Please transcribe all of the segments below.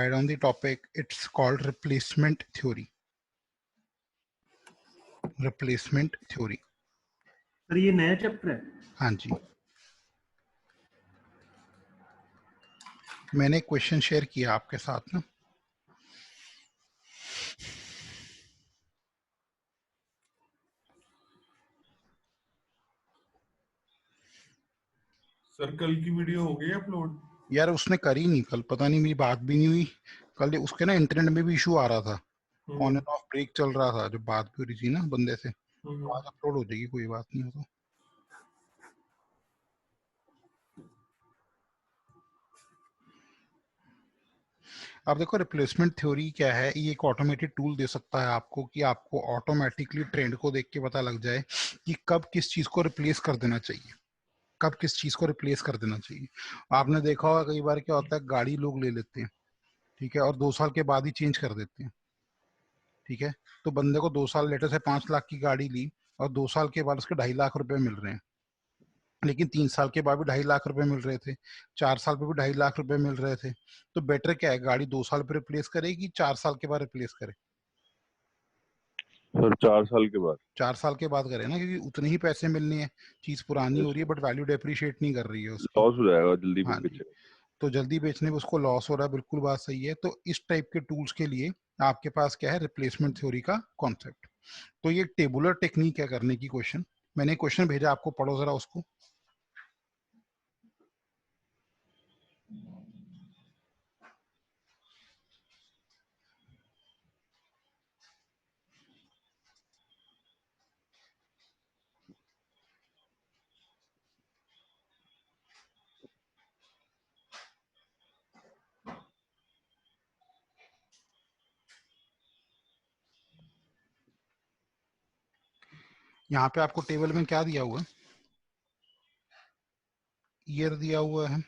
write down the topic. It's called replacement theory. Replacement theory. Sir ये नया chapter है? हाँ जी, मैंने क्वेश्चन शेयर किया आपके साथ ना। सर कल की वीडियो हो गई अपलोड? यार उसने करी नहीं कल, पता नहीं, मेरी बात भी नहीं हुई कल। उसके ना इंटरनेट में भी इशू आ रहा था, ऑन एंड ऑफ ब्रेक चल रहा था जब बात भी हो रही थी ना बंदे से। तो आज अपलोड हो जाएगी, कोई बात नहीं हो तो। अब देखो रिप्लेसमेंट थ्योरी क्या है, ये एक ऑटोमेटेड टूल दे सकता है आपको कि आपको ऑटोमेटिकली ट्रेंड को देख के पता लग जाए कि कब किस चीज को रिप्लेस कर देना चाहिए, कब किस चीज को रिप्लेस कर देना चाहिए। आपने देखा होगा कई बार क्या होता है, गाड़ी लोग ले लेते हैं, ठीक है, और 2 साल के बाद ही चेंज कर देते हैं, ठीक है। तो बंदे को 2 साल लेटर से 5 लाख की गाड़ी ली और 2 साल के बाद उसके 2.5 लाख रुपए मिल रहे हैं, लेकिन 3 साल के बाद भी 2.5 लाख रुपए मिल रहे थे, 4 साल पे भी 2.5 लाख रुपए मिल रहे थे। तो बेटर क्या है, गाड़ी 2 साल पे रिप्लेस करेगी, 4 साल के बाद रिप्लेस करे? सर 4 साल के बाद। 4 साल के बाद करे ना, क्योंकि उतने ही पैसे मिलने हैं, चीज पुरानी हो रही है बट वैल्यू डेप्रिशिएट नहीं कर रही है उसकी। लॉस हो जाएगा जल्दी हाँ बेचने। तो जल्दी बेचने में उसको लॉस हो रहा है, बिल्कुल बात सही है। तो इस टाइप के टूल्स के लिए आपके पास क्या है, रिप्लेसमेंट थ्योरी का कॉन्सेप्ट। तो ये टेबुलर टेक्निक है करने की। क्वेश्चन मैंने क्वेश्चन भेजा आपको, पढ़ो जरा उसको। यहाँ पे आपको टेबल में क्या दिया हुआ है, ईयर दिया हुआ है,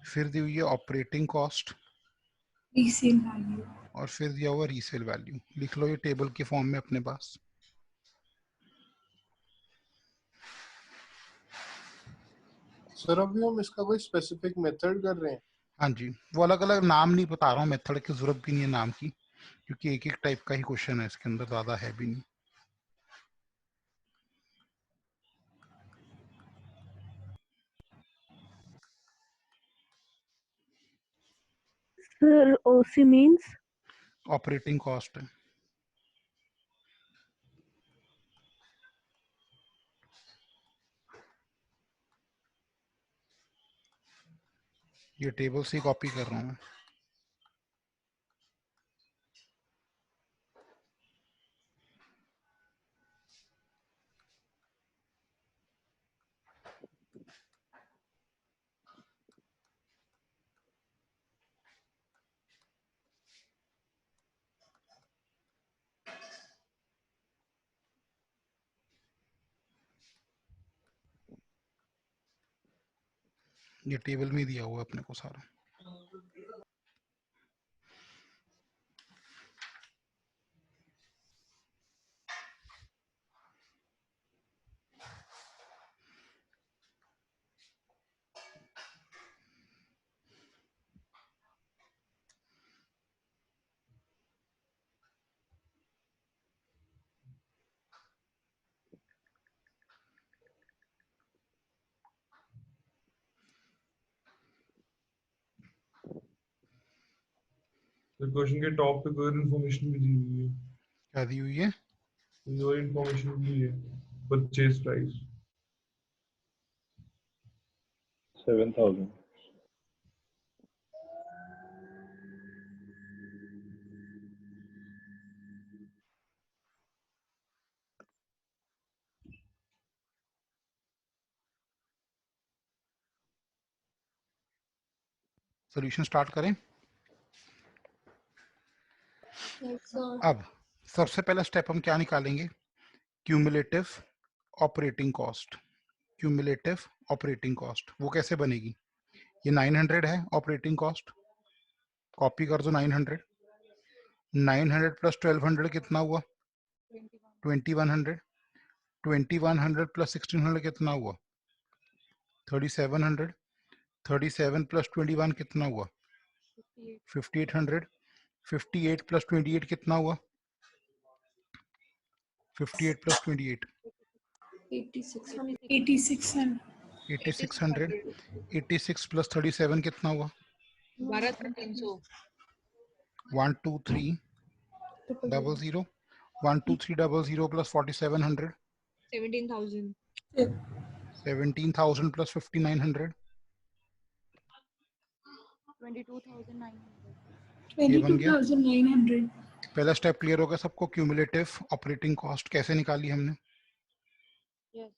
फिर दी हुई है ऑपरेटिंग कॉस्ट, रीसेल वैल्यू, और फिर दिया हुआ रीसेल वैल्यू। लिख लो ये टेबल के फॉर्म में अपने पास। सर अभी हम इसका कोई स्पेसिफिक मेथड कर रहे हैं? हाँ जी, वो अलग अलग नाम नहीं बता रहा हूँ, मेथड की जरूरत भी नहीं है नाम की, क्योंकि एक एक टाइप का ही क्वेश्चन है इसके अंदर, ज्यादा है भी नहीं। सर ओसी मींस ऑपरेटिंग कॉस्ट है। ये टेबल से कॉपी कर रहा हूँ मैं। ये टेबल में दिया हुआ अपने को सारा। क्वेश्चन के टॉप पे कोई इन्फॉर्मेशन भी दी हुई है। क्या दी हुई है? जो इन्फॉर्मेशन दी है, परचेज प्राइस 7000। सॉल्यूशन स्टार्ट करें। अब सबसे पहला स्टेप हम क्या निकालेंगे, cumulative operating cost. Cumulative operating cost वो कैसे बनेगी? ये 900 है ऑपरेटिंग कॉस्ट, कॉपी कर दो 900। 900 प्लस 1200 कितना हुआ? 2100। 2100 प्लस 1600 कितना हुआ? 3700। 37 प्लस 21 कितना हुआ? 5800 58 प्लस 28 कितना हुआ? 58 प्लस 28 8600 86 प्लस 37 कितना हुआ? 12300 12300 12300 plus 4700 17000 17,000 plus 5900 ये बन गया। 22,900 पहला स्टेप क्लियर हो गया सबको? क्यूमुलेटिव ऑपरेटिंग कॉस्ट कैसे निकाली हमने? yes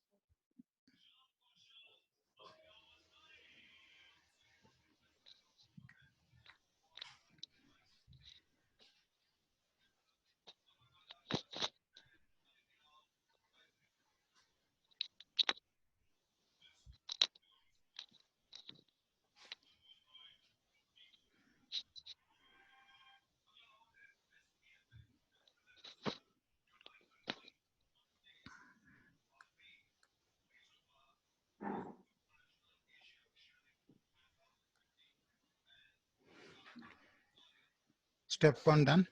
step 1 done.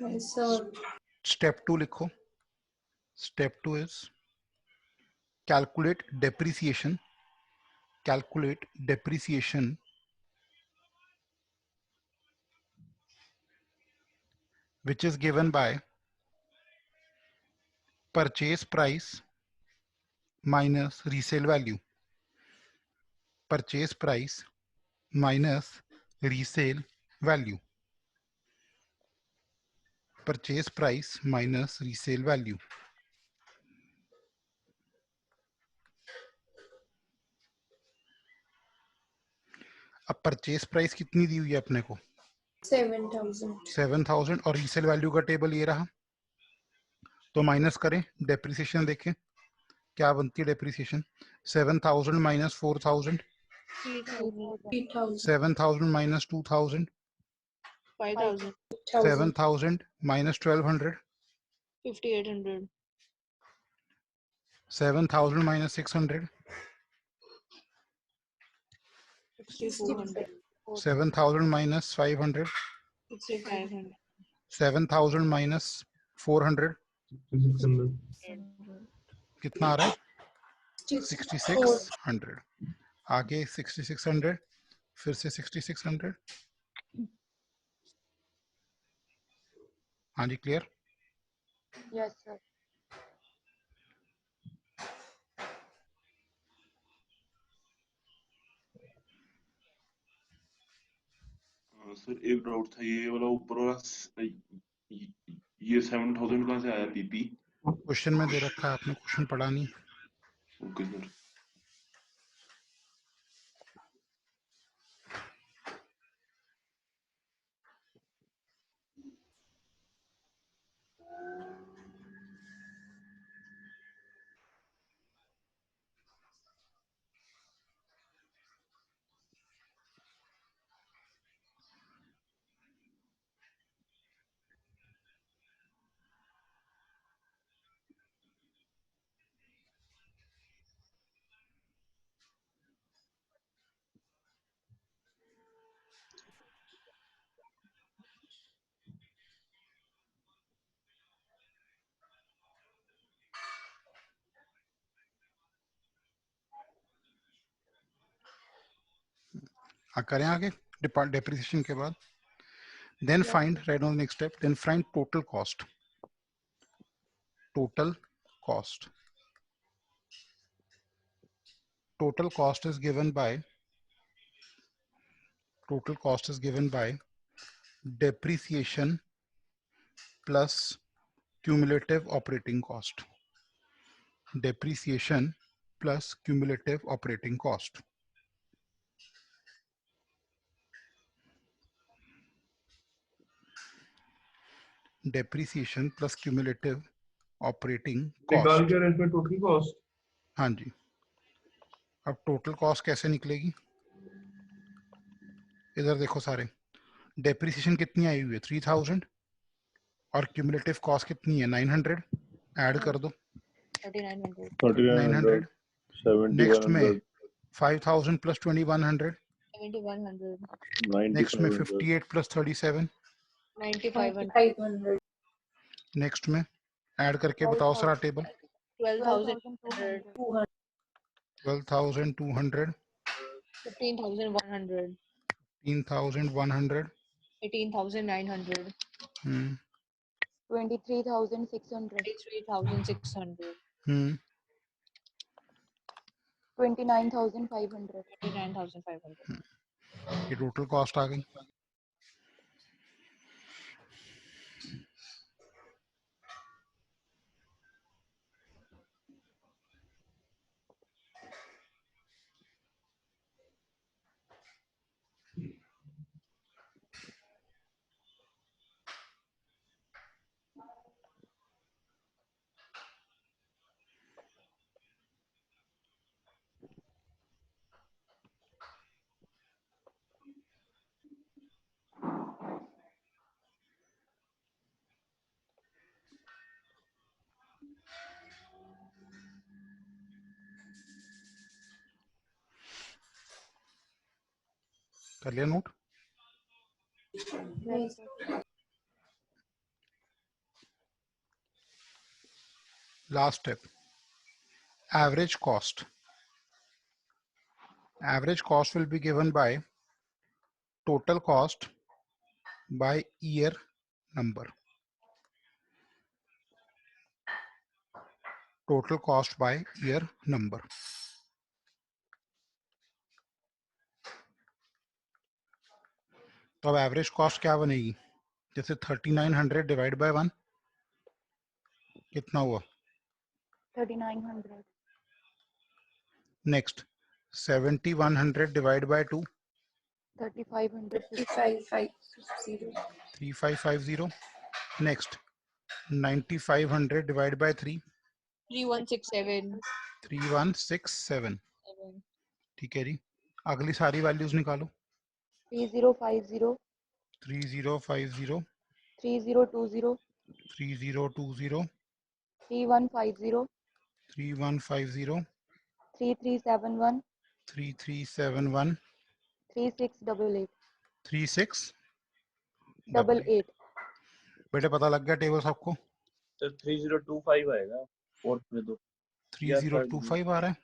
yes sir step 2 लिखो। Step 2 is calculate depreciation which is given by purchase price minus resale value. Purchase price minus resale value. Purchase price minus resale value. अब purchase price कितनी दी हुई है अपने को? 7,000 और resale value का table ये रहा। तो माइनस करें, डेप्रिसिएशन देखें क्या बनती है depreciation. 7,000 minus 4,000 7,000 minus 2,000 5000 7,000 minus 1,200 5800 7,000 minus 600 6400 7,000 minus 500 6500 7,000 minus 400 कितना आ रहा है? 6,600। आगे 6,600 फिर से 6,600। हाँ जी क्लियर। yes sir सर एक डाउट था, ये वाला ऊपर वाला ये 7,000 कहाँ से आया पीपी? क्वेश्चन में दे रखा है, आपने क्वेश्चन पढ़ा नहीं। Okay sir. करें आगे डेप्रिसिएशन के बाद। Then find, right on next step, then find total cost. Total cost is given by depreciation plus cumulative operating cost. Depreciation plus cumulative operating cost. Depreciation plus cumulative operating निकाल cost. के rate में total cost. हाँ जी। अब total cost कैसे निकलेगी? इधर देखो सारे, डेप्रिसिएशन कितनी आई हुई है? 3,000 और क्यूमुलेटिव कॉस्ट कितनी है? 900। ऐड कर दो 3900 900। नेक्स्ट में 5,000 प्लस 2,100 7100. नेक्स्ट में 9500. 58 प्लस 37, 9500. 500. नेक्स्ट में ऐड करके बताओ सारा टेबल। 12200. 12,200, 15100. 3,100, 18900. 23,600, 33600. 29,500, 29500. ये टोटल कॉस्ट आ गई। कर लिया note. yes, sir. Last step, average cost. Average cost will be given by total cost by year number. Total cost by year number. तो अब एवरेज कॉस्ट क्या बनेगी? जैसे 3900 डिवाइड बाय 1 कितना हुआ? 3,900, next 7100 divide by 2 3,550, 3550. 3550। Next 9500 divide by 3 3167. 3167। ठीक है जी, अगली सारी वैल्यूज निकालो। 3050, 3050, 3020, 3020, 3150, 3150, 3371, 3371, 3688, 3688। बेटे पता लग गया टेबल सबको? सर 3025 आएगा फोर्थ में तो 3025 आ रहा है।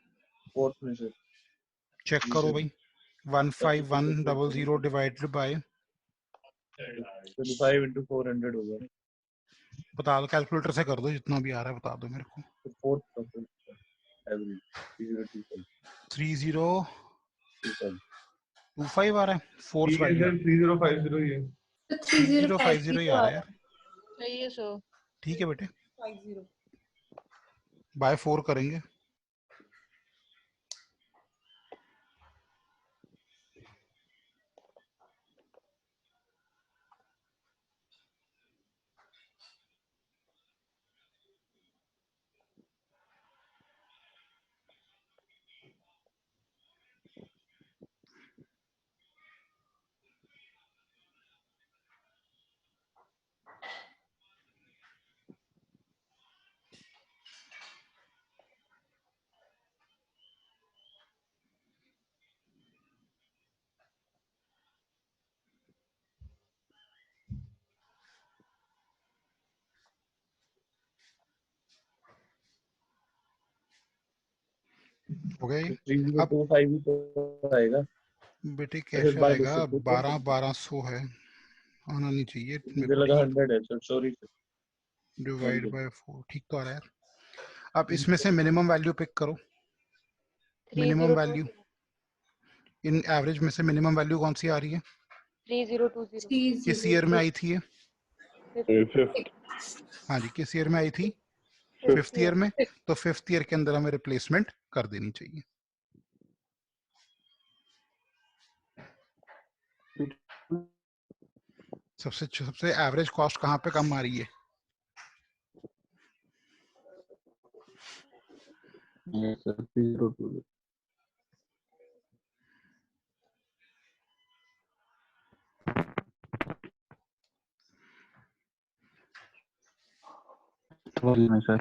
फोर्थ में सर चेक करो भाई। 15100 डिवाइडेड बाय 25 into 400 होगा बता दो, कैलकुलेटर से कर दो, जितना भी आ रहा है बता दो मेरे को। तो फोर्थ एवरेज 3025 3025 आ रहा है फोर्थ ठीक है वैल्यू। सर 3050 ही है। 3050 ही आ रहा है यार। सही है सर। ठीक है बेटे, बाय 4 करेंगे। हो गया ये? 3025 ही तो आएगा। बेटे फिर कैसे बाय आएगा? मिस्टेक 1200 है, आना नहीं चाहिए। मुझे लगा 100 है sir, sorry sir. Divide by 4 ठीक तो आ रहा है यार। अब इसमें से मिनिमम वैल्यू पिक करो। मिनिमम वैल्यू 3020, इन एवरेज में से मिनिमम वैल्यू कौन सी आ रही है? 3020, किस ईयर में आई थी ये? हाँ जी, किस ईयर में आई थी? 5th ईयर में। तो 5th ईयर के अंदर हमें रिप्लेसमेंट कर देनी चाहिए। सबसे एवरेज कॉस्ट कहाँ पे कम आ रही है? सर 3020 में सर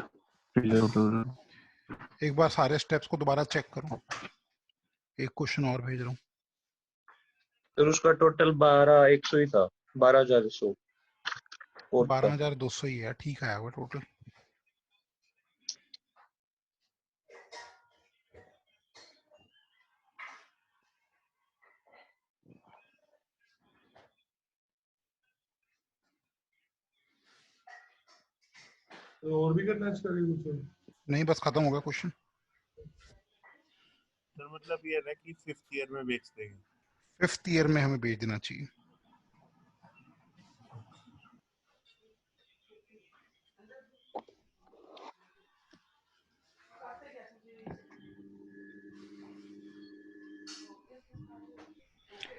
3020 एक बार सारे स्टेप्स को दोबारा चेक करो। एक क्वेश्चन और भेज रहा हूँ। फिर उसका टोटल 12,100 ही था, 12,100 फोर्थ का। 12,200 ही है, ठीक आया हुआ टोटल। तो और भी करना चाहिए कुछ? नहीं, बस खत्म हो गया क्वेश्चन। सर मतलब ये है ना कि 5th ईयर में बेच देंगे। 5th ईयर में हमें बेच देना चाहिए।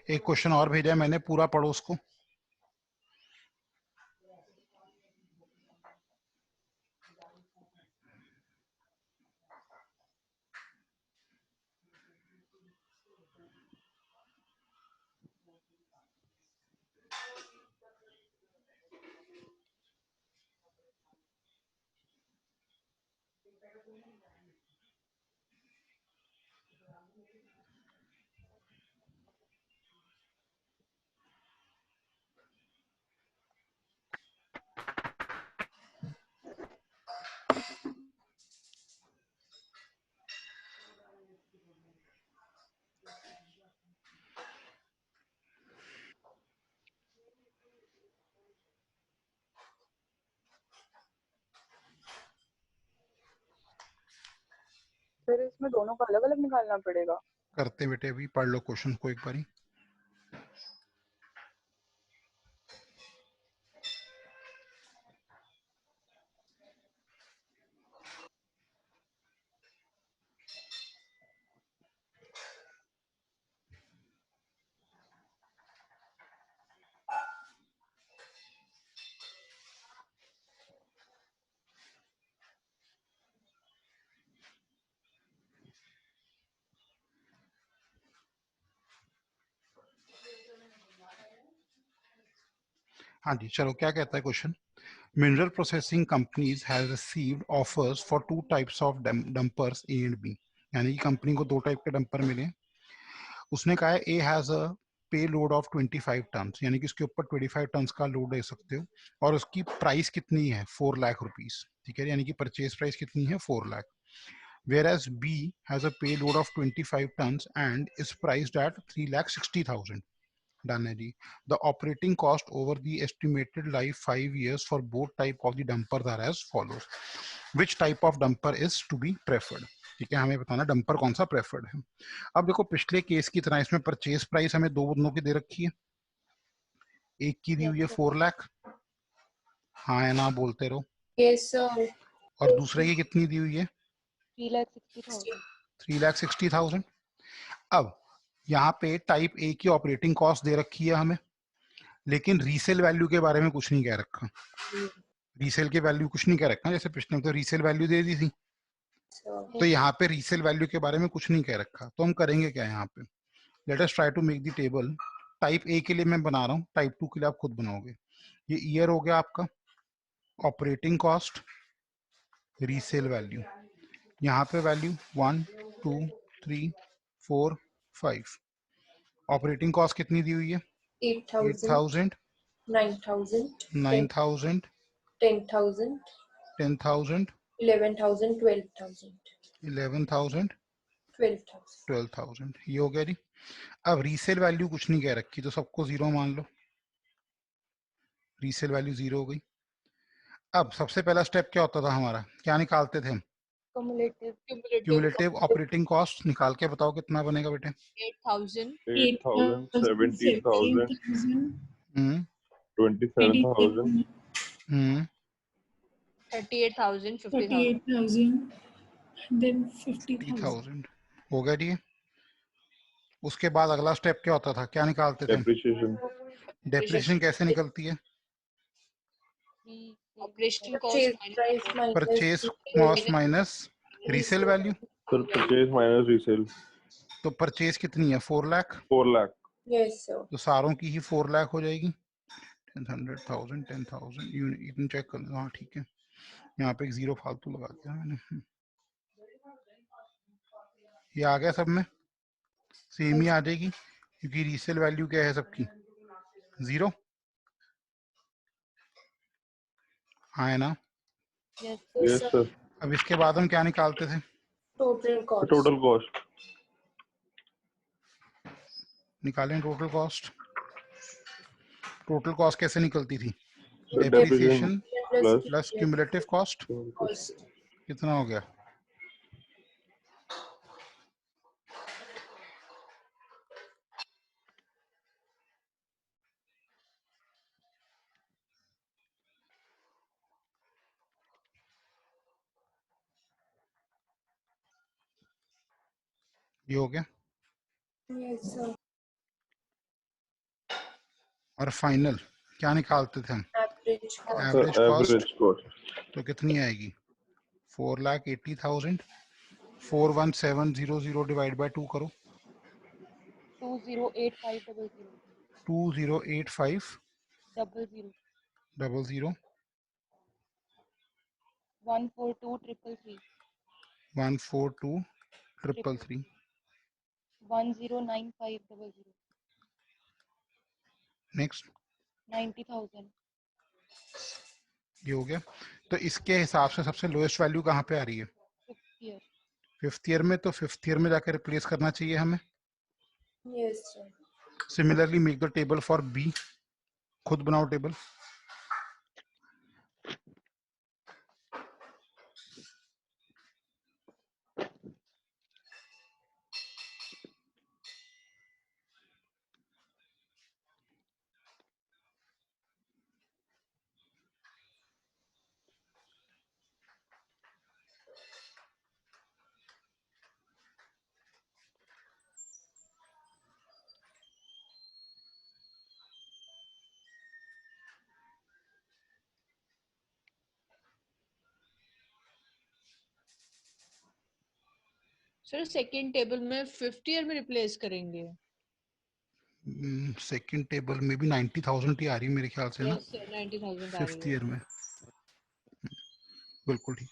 एक क्वेश्चन और भेजा है मैंने, पूरा पढ़ो उसको। फिर इसमें दोनों का अलग अलग निकालना पड़ेगा। करते बेटे, अभी पढ़ लो क्वेश्चन को एक बारी। हाँ जी, चलो क्या कहता है question. Mineral processing companies has received offers for 2 types of dumpers A and B. यानी कि कंपनी को 2 टाइप के डंपर मिले। उसने कहा है ए हैज अ पे लोड ऑफ 25 टन, यानी कि उसके ऊपर 25 टन का लोड ले सकते हो, और उसकी प्राइस कितनी है 4 लाख रुपीज। ठीक है, यानी कि परचेज प्राइस कितनी है 4 lakh. Whereas B has a payload of 25 tons and is priced at 3,60,000. Done है जी। The operating cost over the estimated life 5 years for both type of the dumpers are as follows. Which type of dumper is to be preferred? ठीक है, हमें बताना dumper कौन सा preferred है। अब देखो पिछले केस की तरह इसमें परचेज प्राइस हमें दो बंदों की दे रखी है। एक की दी हुई है 4 लाख, हाँ या ना बोलते रहो। Yes sir. और दूसरे की कितनी दी हुई है 3,60,000। 3,60,000। अब यहाँ पे टाइप ए की ऑपरेटिंग कॉस्ट दे रखी है हमें, लेकिन रीसेल वैल्यू के बारे में कुछ नहीं कह रखा। रीसेल के वैल्यू कुछ नहीं कह रखा, जैसे पिछले में तो रीसेल वैल्यू दे दी थी, तो यहाँ पे रीसेल वैल्यू के बारे में कुछ नहीं कह रखा। तो हम करेंगे क्या यहाँ पे, let us try to make the table. Type A के लिए मैं बना रहा हूँ, टाइप 2 के लिए आप खुद बनाओगे। ये ईयर हो गया आपका, ऑपरेटिंग कॉस्ट, रीसेल वैल्यू। यहाँ पे वैल्यू 1 2 3 4 5। ऑपरेटिंग कॉस्ट कितनी दी हुई है 8,000, 9,000, 9,000, 10,000, 10,000, 11,000, 12,000, 11,000, 12,000। 12,000। ये हो गया जी। अब रीसेल वैल्यू कुछ नहीं कह रखी, तो सबको 0 मान लो, रीसेल वैल्यू 0 हो गई। अब सबसे पहला स्टेप क्या होता था हमारा, क्या निकालते थे हम, क्यूमुलेटिव ऑपरेटिंग कॉस्ट निकाल के बताओ कितना बनेगा बेटे। 8,000, 8,000, 17,000, 27,000, 38,000, 50,000, then 50,000. 50,000 हो गया जी। उसके बाद अगला स्टेप क्या होता था, क्या निकालते थे, depreciation, डेप्रिसिएशन कैसे निकलती है, operation Purchase cost price minus purchase cost minus resale value. sir, purchase minus resale, तो परचेज कितनी है 4 लाख, 4 lakh, Yes sir. तो सारों की ही 4 लाख हो जाएगी। 100,000, 10,000 यूनिट चेक कर लो, हाँ ठीक है। यहाँ पे एक 0 फालतू लगा दिया मैंने। ये आ गया सब में, सेम ही आ जाएगी। क्योंकि रीसेल वैल्यू क्या है सबकी 0। हाँ है ना। Yes, Yes, sir. अब इसके बाद हम क्या निकालते थे? Total The cost. total cost. निकालें टोटल कॉस्ट। टोटल कॉस्ट कैसे निकलती थी? So depreciation plus plus cumulative cost. Cost. कितना हो गया? ये हो गया। Yes, sir. और फाइनल क्या निकालते थे हम? Average cost. the average cost. average cost. तो कितनी आएगी? 4,80,000। 41700 डिवाइड बाय 2 करो। 208500 208500 142 142 109,500 नेक्स्ट 90,000 ये हो गया। तो इसके हिसाब से सबसे लोएस्ट वैल्यू कहाँ पे आ रही है? 5th year. फिफ्थ ईयर में। तो फिफ्थ ईयर में जाकर रिप्लेस करना चाहिए हमें। Yes, sir. Similarly make the table for B. खुद बनाओ टेबल। सर सेकंड टेबल में 5th ईयर में रिप्लेस करेंगे। सेकंड टेबल में भी 90,000 ही आ रही है मेरे ख्याल से ना। यस सर 90,000 आ रही फिफ्थ है। ईयर में बिल्कुल ठीक।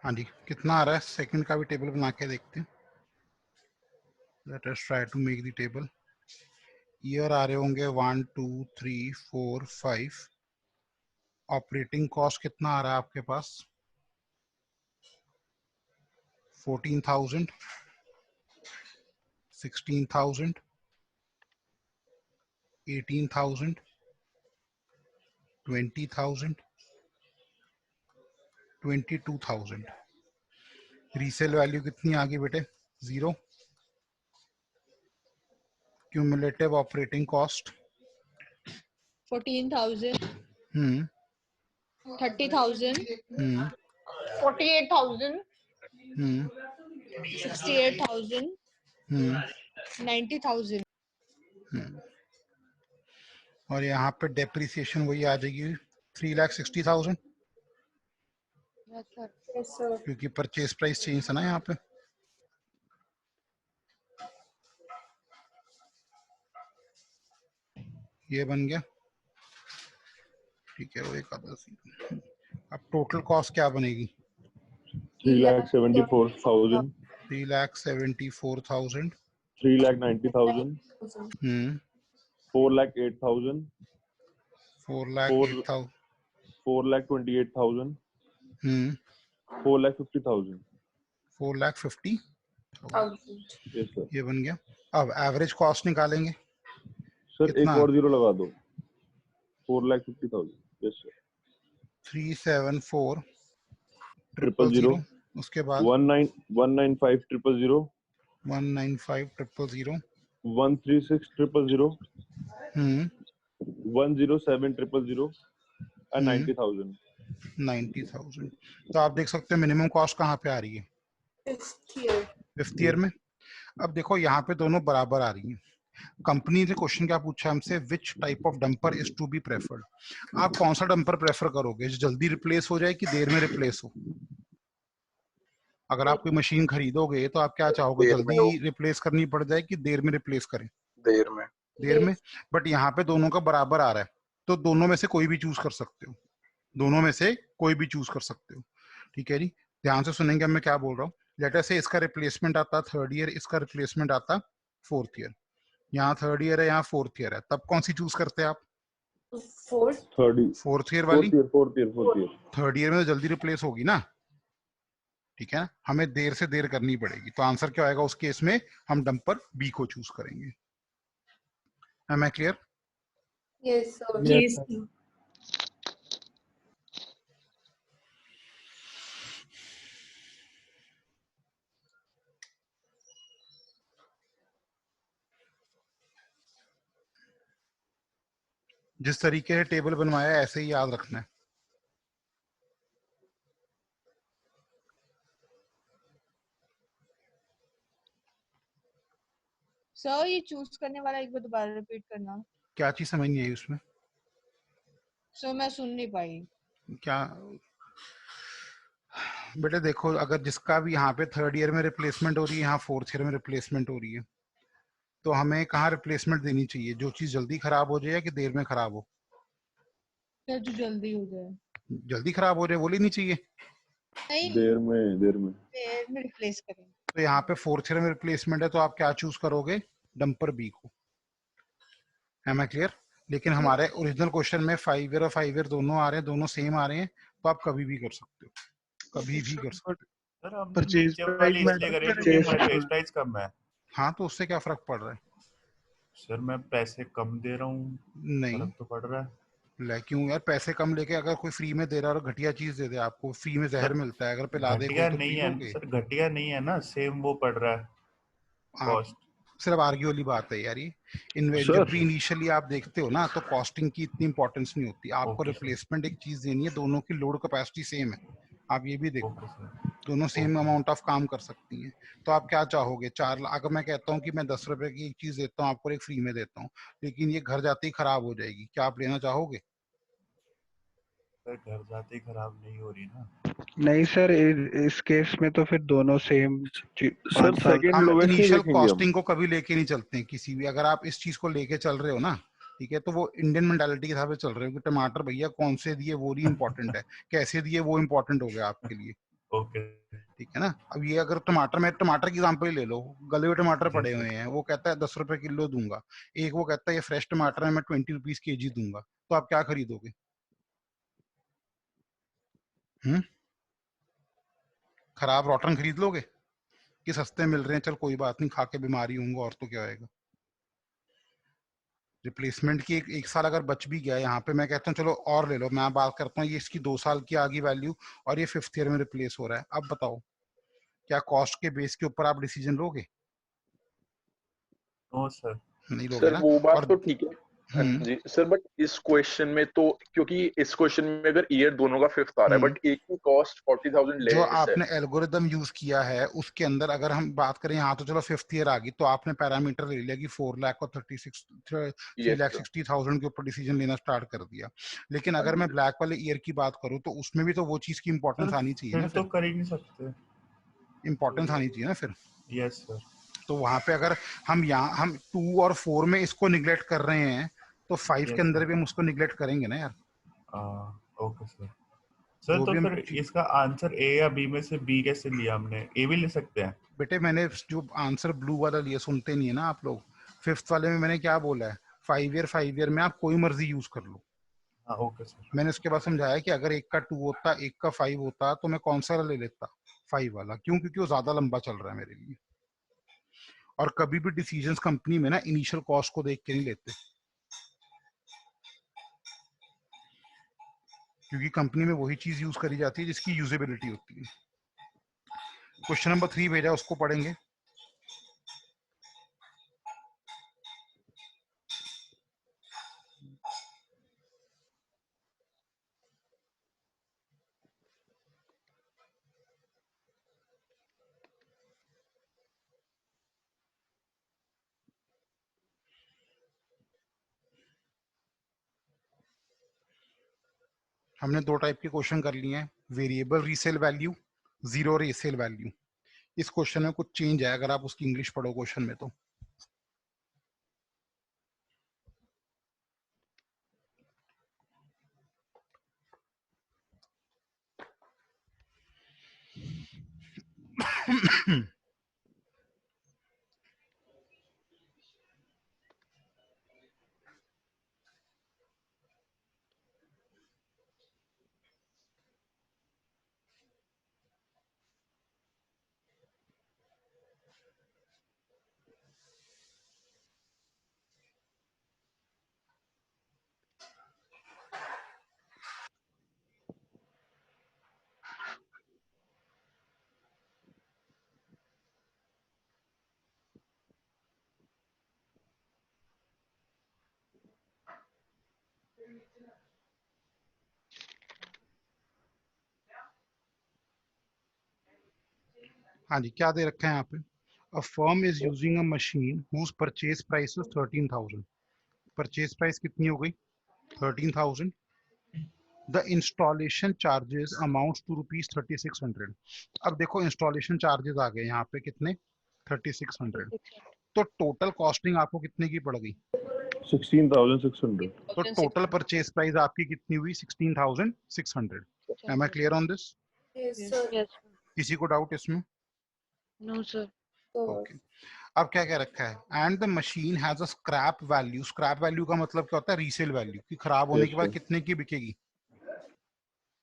हाँ जी, कितना आ रहा है? सेकंड का भी टेबल बना के देखते हैं। Let us try to make the table. Year आ रहे होंगे 1 2 3 4 5। ऑपरेटिंग कॉस्ट कितना आ रहा है आपके पास? 14,000, 16,000, 18,000, 20,000, 22,000। रीसेल वैल्यू कितनी आ गई बेटे? 0। क्यूमुलेटिव ऑपरेटिंग कॉस्ट 14,000, हम्म 30,000, हम्म 48,000, हम्म 68,000, हम्म 90,000। हम्म। और यहाँ पे डेप्रिसिएशन वही आ जाएगी 3,60,000, Yes, sir. Yes, sir. क्योंकि परचेज प्राइस चेंज है ना यहाँ पे। ये बन गया। ठीक है, वो एक आधा सी अब टोटल कॉस्ट क्या बनेगी? 3,74,000, 3,74,000, 3,90,000, 90,000. 4,08,000, 4,08,000, 4,28,000, 4,50,000. 4,50,000, Yes sir. ये बन गया। अब एवरेज कॉस्ट निकालेंगे। सर कितना? एक और जीरो लगा दो, 4,50,000. Yes sir. 374,000, उसके बाद 1,9,5,000, 1,95,000, 1,36,000, 1,07,000 and 90,000. 90,000। तो आप देख सकते हैं मिनिमम कॉस्ट कहाँ पे आ रही है? 5th year. 5th ईयर में। अब देखो यहाँ पे दोनों बराबर आ रही हैं। कंपनी ने क्वेश्चन क्या पूछा हमसे, which type of dumper is to be preferred. आप कौन सा डंपर प्रेफर करोगे, जो जल्दी रिप्लेस हो जाए कि देर में रिप्लेस हो? अगर आप कोई मशीन खरीदोगे तो आप क्या चाहोगे, जल्दी रिप्लेस करनी पड़ जाए कि देर में रिप्लेस करें? देर में। देर में। बट यहाँ पे दोनों का बराबर आ रहा है, तो दोनों में से कोई भी चूज कर सकते हो, दोनों में से कोई भी चूज कर सकते हो। ठीक है जी, ध्यान से सुनेंगे अब मैं क्या बोल रहा हूँ। लेटर से इसका रिप्लेसमेंट आता 3rd ईयर, इसका रिप्लेसमेंट आता 4th ईयर। यहाँ 3rd ईयर है, यहाँ 4th ईयर है, तब कौन सी चूज करते हैं आप? 4th. 4th ईयर वाली। 4th year. 3rd ईयर में तो जल्दी रिप्लेस होगी ना, ठीक है ना, हमें देर से देर करनी पड़ेगी। तो आंसर क्या आएगा उस केस में, हम डंपर बी को चूज करेंगे। Am I clear? Yes sir. Yes, sir. जिस तरीके से टेबल बनवाया है ऐसे ही याद रखना है। सर ये चूज करने वाला एक बार दोबारा रिपीट करना। क्या चीज समझ नहीं आई उसमें? सर मैं सुन नहीं पाई। क्या बेटे देखो, अगर जिसका भी यहाँ पे 3rd ईयर में रिप्लेसमेंट हो रही है, यहाँ 4th ईयर में रिप्लेसमेंट हो रही है, तो हमें कहाँ रिप्लेसमेंट देनी चाहिए, जो चीज जल्दी खराब हो जाए या कि देर में खराब हो? सर जो जल्दी हो जाए। जल्दी खराब हो जाए वो लेनी चाहिए। नहीं, देर में। देर में रिप्लेस करें। तो यहाँ पे 4th ईयर में रिप्लेसमेंट है, तो आप क्या चूज करोगे, डंपर बी को। Am I clear? लेकिन हमारे ओरिजिनल क्वेश्चन में 5 ईयर और 5 ईयर दोनों आ रहे हैं, दोनों सेम आ रहे हैं, तो आप कभी भी कर सकते हो, कभी भी कर सकते हो। सर हम Purchase नीचे price वाली इसलिए matter करें करेगा। क्योंकि परचेज प्राइस कम है। हाँ, तो उससे क्या फर्क पड़ रहा है? सर मैं पैसे कम दे रहा हूँ, नहीं, फर्क तो पड़ रहा है। क्यों यार, पैसे कम लेके अगर कोई फ्री में दे रहा है और घटिया चीज दे दे आपको, फ्री में जहर मिलता है, अगर पिला दे घटिया कोई तो नहीं पी है लोगे। सर, घटिया नहीं है ना, सेम वो पड़ रहा है आप कॉस्ट। सिर्फ आर्ग्यू वाली बात है यार, ये जब भी इनिशियली आप देखते हो ना, तो कॉस्टिंग की इतनी इंपॉर्टेंस नहीं होती। आपको Okay, रिप्लेसमेंट एक चीज देनी है, दोनों की लोड कैपेसिटी सेम है, आप ये भी देखो, ओके सर। दोनों सेम अमाउंट ऑफ काम कर सकती हैं। तो आप क्या चाहोगे, 4 लाख, अगर मैं कहता हूँ कि मैं 10 रुपए की एक चीज देता हूँ आपको, एक फ्री में देता हूँ, लेकिन ये घर जाते ही खराब हो जाएगी, क्या आप लेना चाहोगे? सर घर जाते ही खराब नहीं हो रही ना। नहीं सर, इस केस में तो फिर दोनों सेम सर 5 साल। सेकंड हम लोवेस्ट नहीं इनिशियल देखेंगे हम। कॉस्टिंग को कभी लेके नहीं चलते हैं किसी भी, अगर आप इस चीज को लेके चल रहे हो ना, ठीक है, तो वो इंडियन मेंटालिटी के हिसाब से चल रहे हो कि टमाटर भैया कौन से दिए वो नहीं इंपॉर्टेंट है, कैसे दिए वो इंपॉर्टेंट हो गया आपके लिए। ओके ठीक है ना। अब ये अगर टमाटर में, टमाटर की एग्जांपल ही ले लो, गले हुए टमाटर पड़े हुए हैं, वो कहता है 10 रुपए किलो दूंगा, एक वो कहता है ये फ्रेश टमाटर है मैं 20 रुपीज केजी दूंगा, तो आप क्या खरीदोगे? खराब रॉटन खरीद लोगे कि सस्ते मिल रहे हैं, चल कोई बात नहीं, खा के बीमारी होंगे और तो क्या होएगा। रिप्लेसमेंट की एक साल अगर बच भी गया, यहाँ पे मैं कहता हूँ चलो और ले लो, मैं बात करता हूँ ये इसकी 2 साल की आगे वैल्यू, और ये 5th ईयर में रिप्लेस हो रहा है। अब बताओ क्या कॉस्ट के बेस के ऊपर आप डिसीजन लोगे? No sir. नहीं लोगे सर ना। वो बात और तो ठीक है जी सर, बट इस क्वेश्चन में तो, क्योंकि इस क्वेश्चन में अगर ईयर दोनों का 5th आ रहा है बट एक की कॉस्ट 40,000 जो लेस है। आपने एल्गोरिदम यूज किया है उसके अंदर अगर हम बात करें, यहाँ तो चलो 5th ईयर आ गई, तो आपने पैरामीटर ले लिया कि 4 लाख और 3,60,000 के ऊपर डिसीजन लेना स्टार्ट कर दिया। लेकिन अगर मैं ब्लैक वाले ईयर की बात करूँ तो उसमें भी तो वो चीज की इंपॉर्टेंस आनी चाहिए ना, तो कर ही नहीं सकते, इंपॉर्टेंस आनी चाहिए ना फिर। Yes sir. तो वहां पे अगर हम 2 और 4 में इसको निगलेक्ट कर रहे हैं, तो 5 के अंदर भी हम उसको निगलेक्ट करेंगे ना यार। ओके सर, सर जो तो भी हम फिर इसका आंसर ए या बी में से बी कैसे लिया हमने? ए भी ले सकते हैं? बेटे मैंने जो आंसर ब्लू वाला लिया, सुनते नहीं है ना आप लोग। फिफ्थ वाले में मैंने क्या बोला है, 5 ईयर में आप कोई मर्जी यूज कर लो। हाँ ओके सर। मैंने उसके बाद समझाया कि अगर एक का 2 होता, एक का 5 होता, तो मैं कौन सा वाला ले लेता, 5 वाला। क्यों? क्योंकि वो ज्यादा लंबा चल रहा है मेरे लिए। और कभी भी डिसीजंस कंपनी में ना इनिशियल कॉस्ट को देख के नहीं लेते, क्योंकि कंपनी में वही चीज यूज करी जाती है जिसकी यूजेबिलिटी होती है। क्वेश्चन नंबर 3 भेजा, उसको पढ़ेंगे। हमने 2 टाइप के क्वेश्चन कर लिए हैं, variable resale value, zero resale value. इस क्वेश्चन में कुछ चेंज है अगर आप उसकी इंग्लिश पढ़ो क्वेश्चन में तो। हाँ जी, क्या दे रखा है यहाँ पे? A firm is using a machine whose purchase price is 13,000। Purchase price कितनी हो गई? 13,000। The installation charges amounts to rupees 3600। अब देखो इंस्टॉलेशन चार्जेस आ गए यहाँ पे कितने? 3600। तो टोटल कॉस्टिंग आपको कितने की पड़ गई? 16,600। तो टोटल परचेज प्राइस आपकी कितनी हुई? 16,600। Am I clear on this? Yes, sir. Yes. किसी को डाउट इसमें? No, sir. ओके। अब क्या क्या रखा है? And the machine has a scrap value. Scrap value का मतलब क्या होता है? रीसेल वैल्यू, कि खराब होने Yes, के बाद sir. कितने की बिकेगी?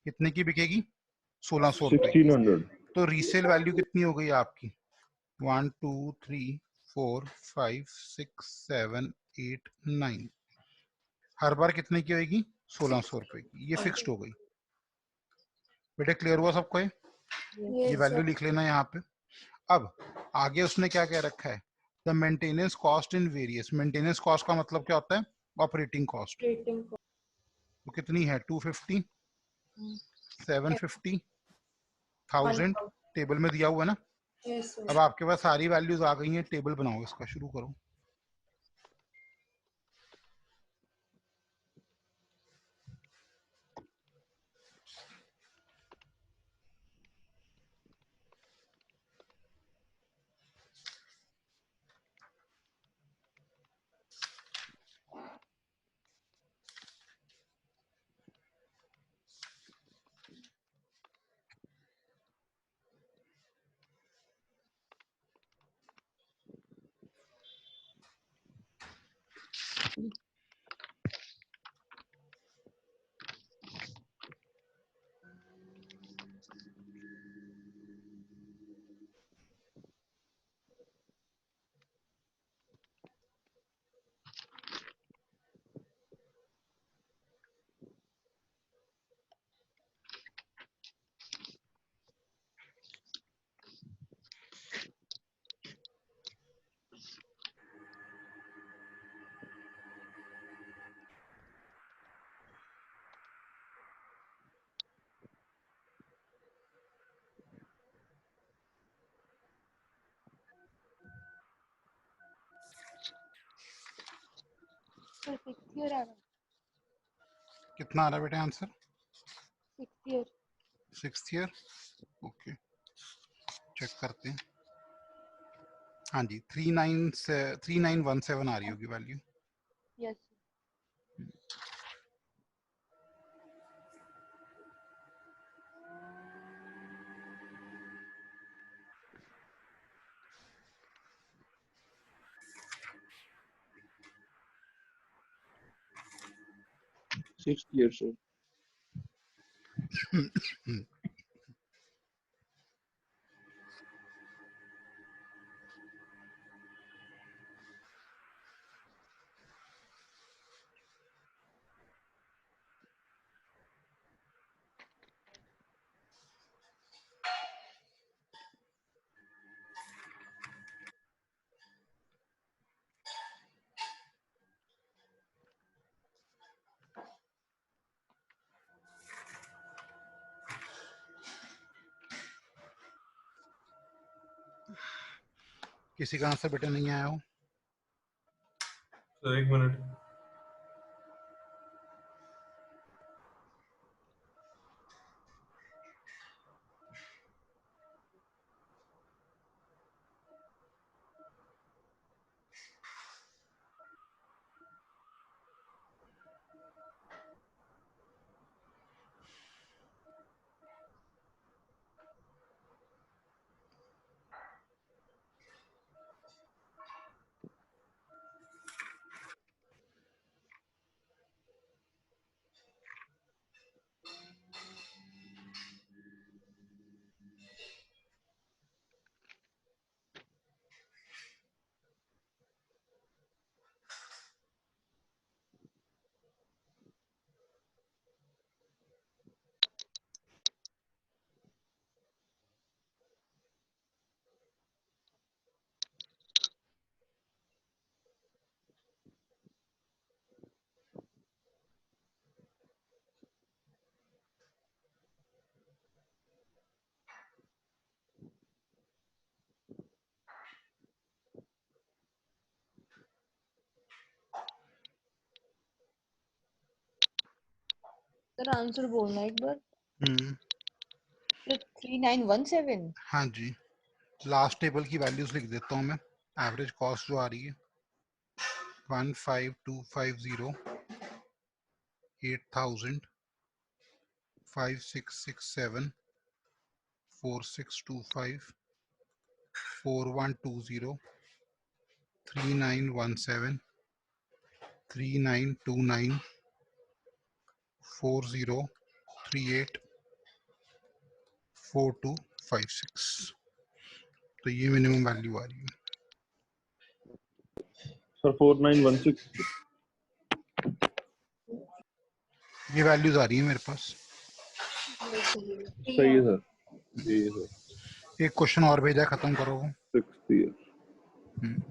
कितने की बिकेगी? 1600 रुपए की। 1,600. तो रीसेल वैल्यू कितनी हो गई आपकी? 1 2 3 4 5 6 7 8 9। हर बार कितने की होगी? 1600 रुपए की। ये फिक्स्ड हो गई। बेटे क्लियर हुआ सबको? ये Yes, वैल्यू sir. लिख लेना यहाँ पे। अब आगे उसने क्या क्या रखा है? The maintenance cost in various. Maintenance cost का मतलब क्या होता है? Operating cost. Rating for तो कितनी है? 250, 750, 1000। 1,000. टेबल में दिया हुआ है ना? Yes, sir. अब आपके पास सारी वैल्यूज आ गई हैं, टेबल बनाओ इसका, शुरू करो। Sir, 6th year आ रहा है. कितना आ रहा है बेटा answer? 6th year. 6th year. Okay, check करते हैं। हाँ जी, 3917 आ रही होगी value. Yes. 6th year, sir. किसी का आंसर बेटा नहीं आया हो? Sir 1 minute. सर आंसर बोलना एक बार। हम्म, सर 3917। हाँ जी, लास्ट टेबल की वैल्यूज लिख देता हूँ मैं। एवरेज कॉस्ट जो आ रही है 15250, 8000, 5667, 4625, 4120, 3917, 3929, 4038, 4256। तो ये मिनिमम वैल्यू आ रही है सर 4916। ये वैल्यूज आ रही है मेरे पास। सही है सर। जी सर। एक क्वेश्चन और भेजा, खत्म करो। 6th year। हम्म,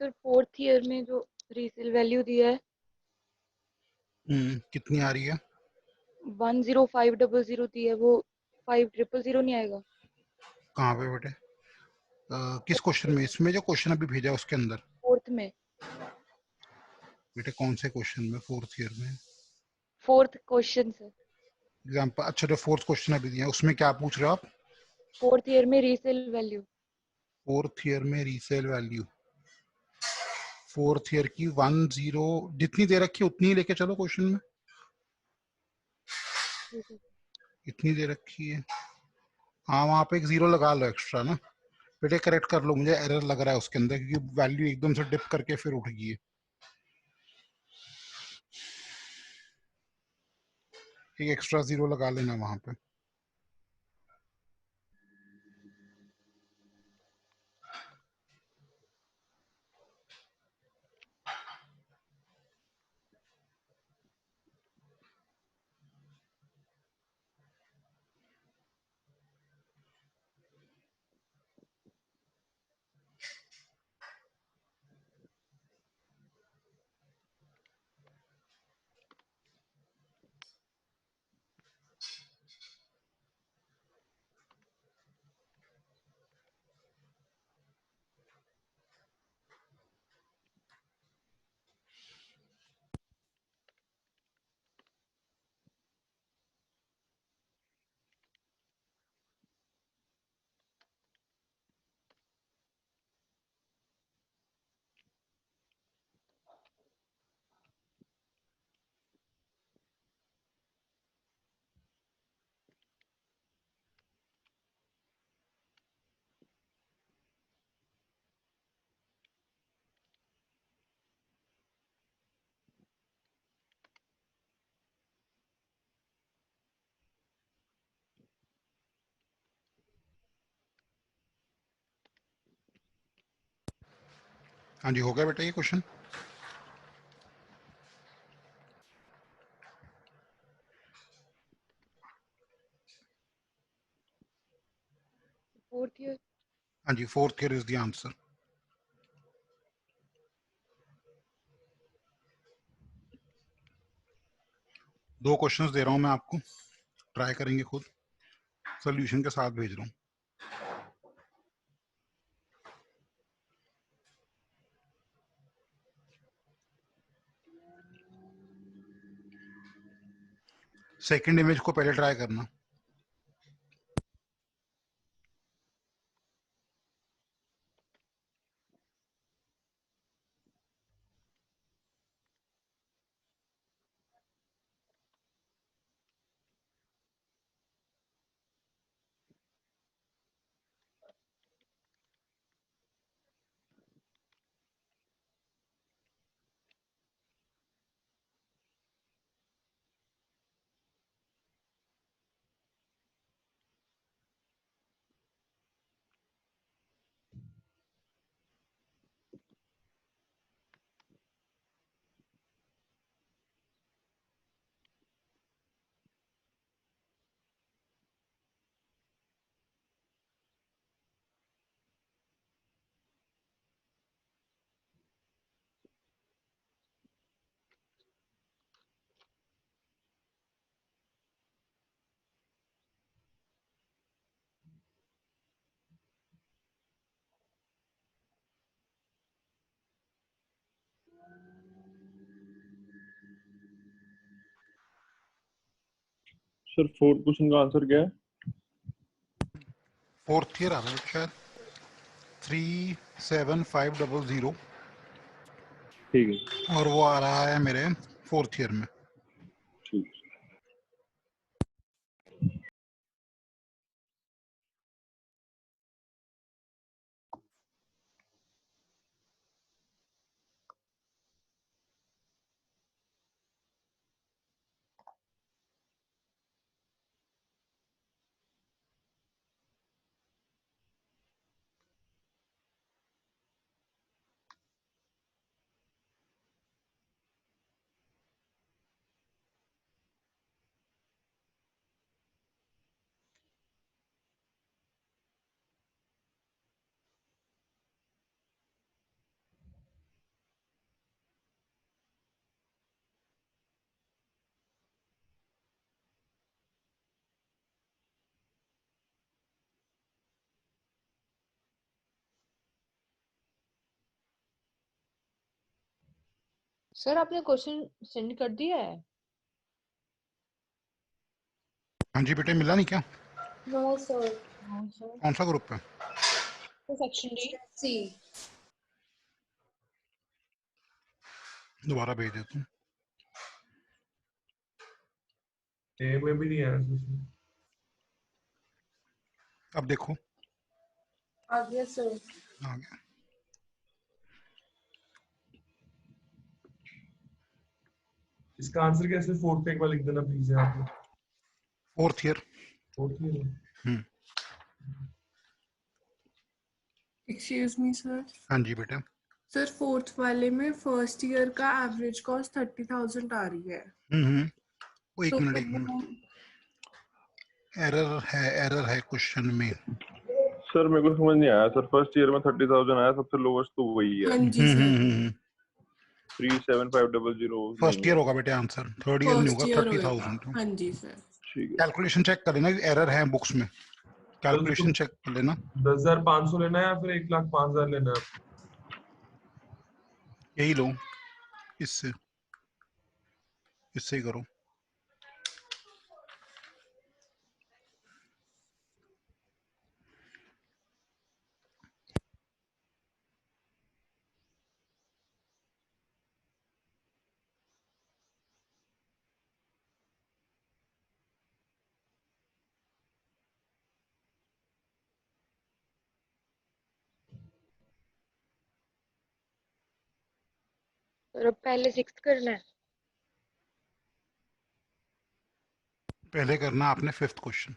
सर 4th ईयर में जो रीसेल वैल्यू दिया है कितनी आ रही है? 10500 दी है, वो 5000 नहीं आएगा? कहाँ पे बेटे? किस क्वेश्चन में? इसमें जो क्वेश्चन अभी भेजा है उसके अंदर? 4th में। बेटे कौन से क्वेश्चन में? 4th ईयर में 4th क्वेश्चन सर। एग्जाम्पल? अच्छा, जो 4th क्वेश्चन अभी दिया है उसमें क्या पूछ रहे हो आप? 4th ईयर में रीसेल वैल्यू। 4th ईयर में रीसेल वैल्यू, 4th ईयर की 10 जितनी दे रखी है उतनी ही लेके चलो क्वेश्चन में। इतनी दे रखी है, हाँ वहां पे एक 0 लगा लो एक्स्ट्रा ना। बेटे करेक्ट कर लो, मुझे एरर लग रहा है उसके अंदर क्योंकि वैल्यू एकदम से डिप करके फिर उठ गई है। एक एक्स्ट्रा 0 लगा लेना वहां पे। हाँ जी, हो गया बेटा ये क्वेश्चन। Fourth year. हाँ जी, fourth year is the answer. दो क्वेश्चंस दे रहा हूं मैं आपको, ट्राई करेंगे खुद, सॉल्यूशन के साथ भेज रहा हूं। सेकंड इमेज को पहले ट्राई करना। सर फोर्थ क्वेश्चन का आंसर क्या है? फोर्थ ईयर आ रहा है शायद 37500, ठीक है, और वो आ रहा है मेरे फोर्थ ईयर में। ठीक। सर आपने क्वेश्चन सेंड कर दिया है? हाँ जी बेटे, मिला नहीं क्या? No sir. हाँ सर। कौन सा ग्रुप है? Section D. सी। दोबारा भेज देता हूँ। ए में भी नहीं आया क्वेश्चन। अब देखो आ गया सर। आ गया। इसका आंसर कैसे फोर्थ एक बार लिख देना प्लीज यहाँ पे। Fourth year. Fourth year. Excuse me sir. हाँ जी बेटा। सर फोर्थ वाले में फर्स्ट ईयर का एवरेज कॉस्ट 30,000 आ रही है। वो एक मिनट, एरर है क्वेश्चन में। सर मेरे को समझ नहीं आया सर, फर्स्ट ईयर में 30,000 आया, सबसे लोवेस्ट तो वही है। हाँ जी सर। 37500 फर्स्ट ईयर होगा बेटे आंसर, थर्ड ईयर नहीं फर्स्ट होगा। ईयर 30,000। हाँ जी सर। ठीक है। कैलकुलेशन चेक कर लेना, एरर है बुक्स में, कैलकुलेशन चेक कर लेना। 10,500 लेना है या फिर 1,05,000 लेना है? यही लो, इससे ही करो। और अब पहले 6th करना है। पहले करना आपने 5th question.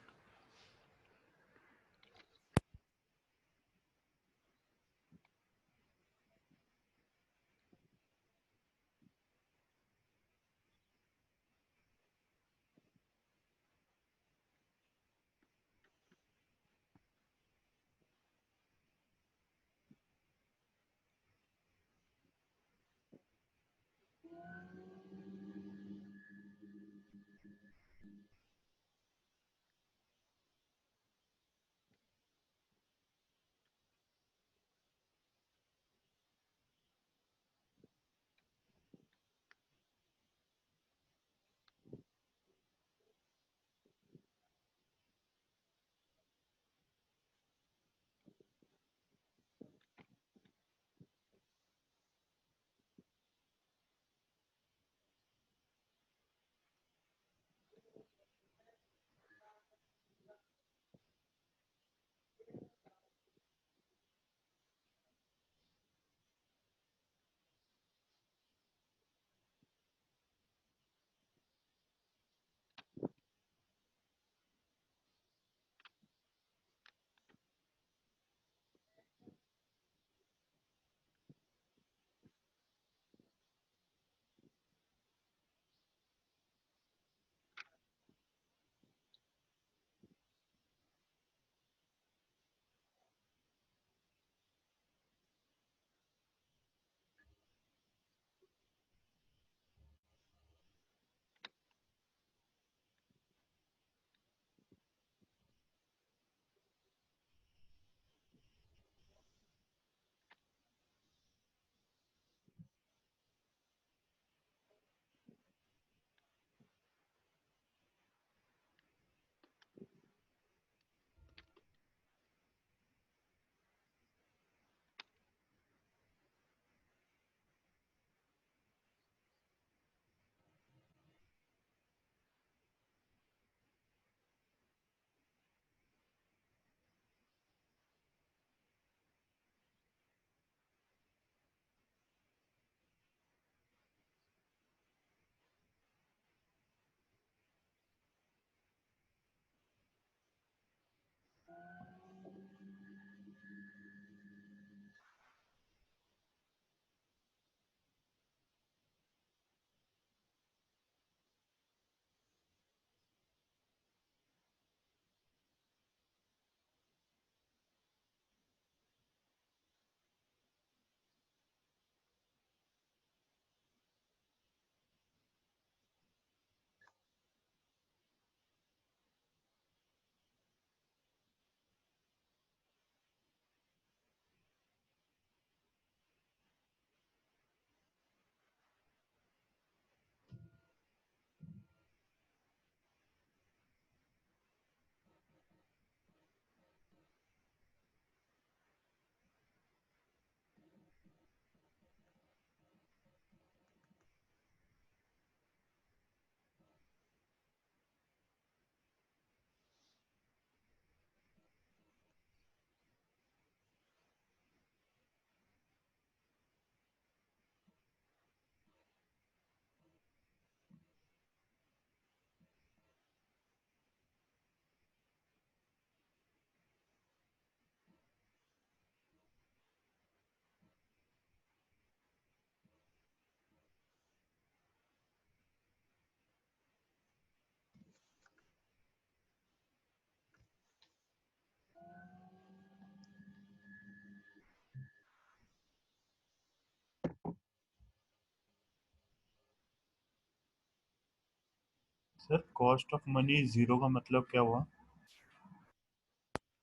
Sir cost of money zero का मतलब क्या हुआ?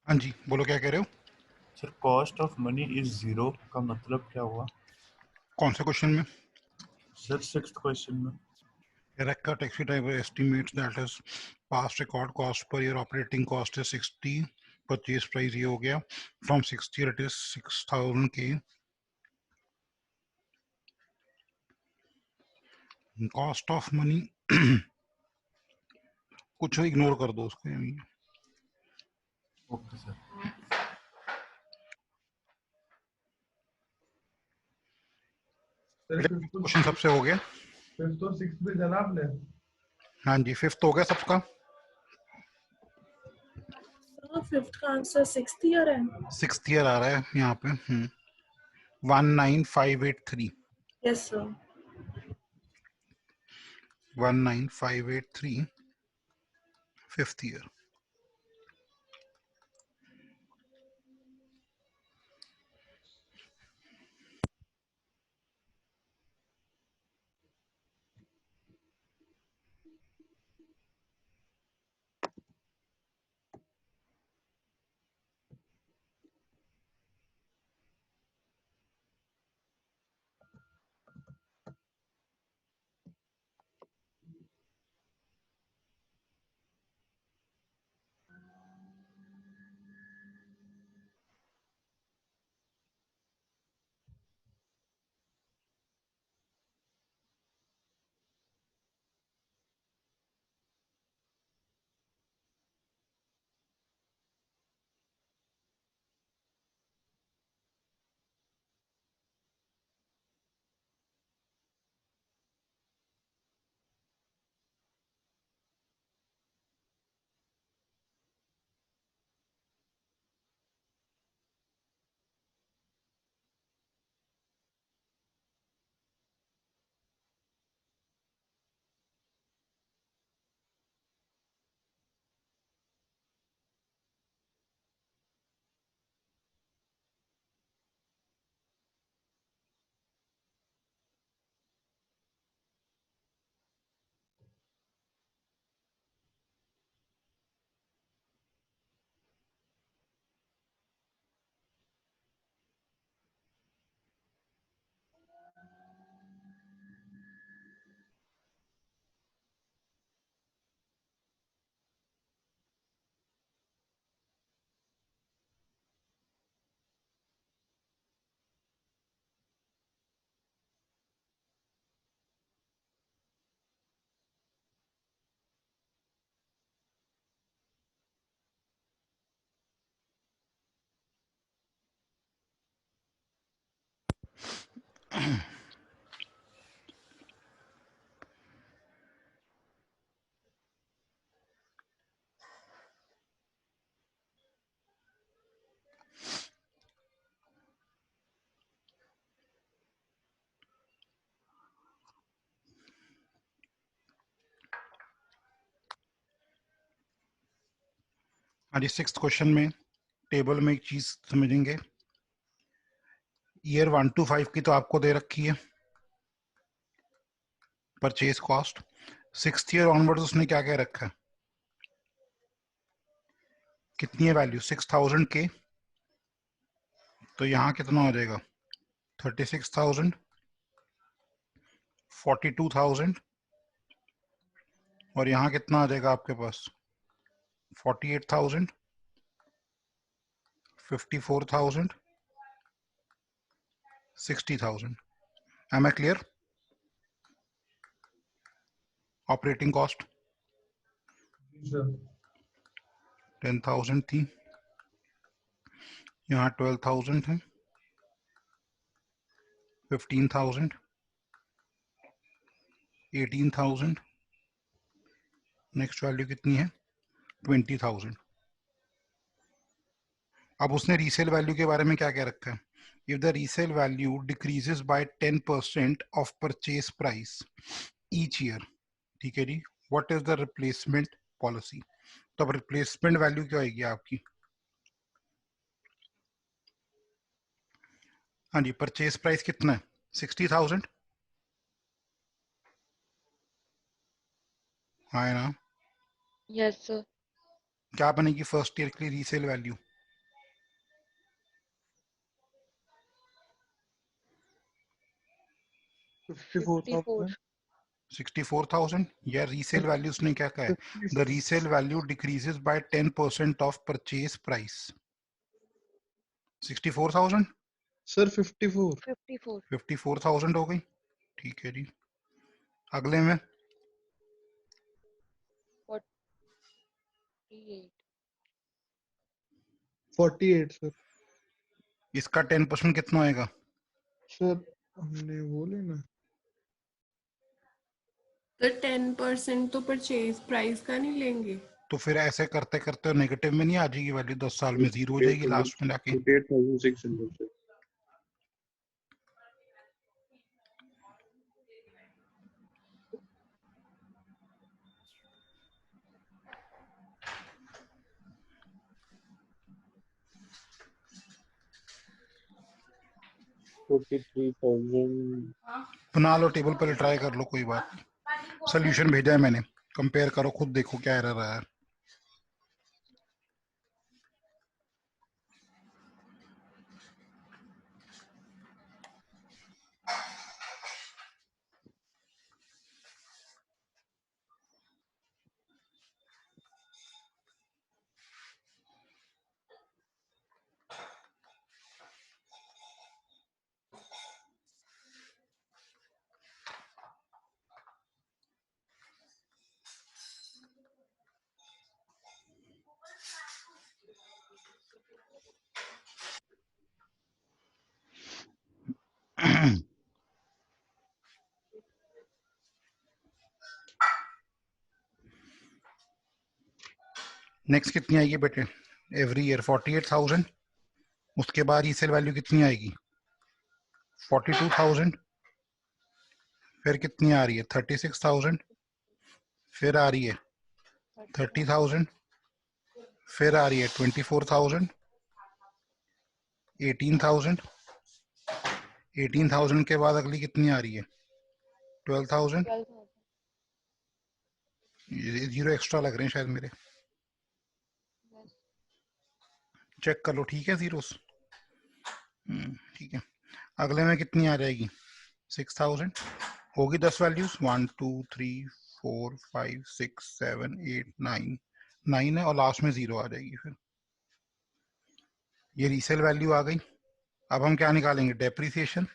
हाँ जी, बोलो क्या कह रहे हो? Sir cost of money is zero का मतलब क्या हुआ? कौन से क्वेश्चन में? सर 6th क्वेश्चन में। Recca taxi driver estimates that his past record cost per year operating cost is 60, purchase price ये हो गया, from 60 it is 6000 K, cost of money कुछ इग्नोर कर दो उसको। Okay sir. क्वेश्चन सबसे हो गया। फिफ्थ और सिक्स्थ भी जाना आपने? हाँ जी, फिफ्थ हो गया सबका। फिफ्थ का आंसर सिक्स्थ ईयर है। सिक्स्थ ईयर आ रहा है यहाँ पे। 19583। Yes sir. 19583 fifth year. हाँ जी, 6th क्वेश्चन में टेबल में एक चीज समझेंगे। ईयर 1 to 5 की तो आपको दे रखी है purchase cost. 6th year onwards उसने क्या क्या रखा है, कितनी है वैल्यू 6000 के, तो यहाँ कितना हो जाएगा 36,000, 42,000 और यहाँ कितना आ जाएगा आपके पास 48,000, 54,000, 60,000। Am I clear? Operating cost 10,000 थी, यहाँ 12,000 है, 15,000, 18,000, नेक्स्ट वैल्यू कितनी है 20,000। अब उसने रीसेल वैल्यू के बारे में क्या क्या रखा है, if the resale value decreases by 10% of purchase price each year, ठीक है जी, what is the replacement policy. तो अब रिप्लेसमेंट वैल्यू क्या आएगी आपकी, हाँ जी, परचेज प्राइस कितना है 60,000, हाँ है ना। Yes sir. क्या बनेगी फर्स्ट ईयर के लिए रीसेल वैल्यू, $54,000। 64,000 या रीसेल वैल्यू उसने क्या कहा है, the resale value decreases by 10% of purchase price. 64,000 sir 54 54,000 हो गई, ठीक है जी। अगले में 48 सर। इसका 10% कितना आएगा सर हमने वो लेना, तो 10% तो परचेज प्राइस का नहीं लेंगे। तो फिर ऐसे करते करते नेगेटिव में नहीं आ जाएगी वैल्यू, 10 साल में जीरो हो जाएगी लास्ट में जाके। 48,600 43,000। बना लो टेबल पर ट्राई कर लो, कोई बात नहीं, सोल्यूशन भेजा है मैंने, कंपेयर करो खुद, देखो क्या एरर आया है। नेक्स्ट कितनी आएगी बेटे एवरी ईयर 48,000, उसके बाद रीसेल वैल्यू कितनी आएगी 42,000, फिर कितनी आ रही है 36,000, फिर आ रही है 30,000, फिर आ रही है 24,000, 18,000, 18,000 के बाद अगली कितनी आ रही है 12,000। ये जीरो एक्स्ट्रा लग रहे हैं शायद मेरे, चेक कर लो, ठीक है जीरोस, ठीक है। अगले में कितनी आ जाएगी 6,000, होगी 10 वैल्यूज 1 2 3 4 5 6 7 8 9 9 है और लास्ट में जीरो आ जाएगी। फिर ये रीसेल वैल्यू आ गई। अब हम क्या निकालेंगे depreciation,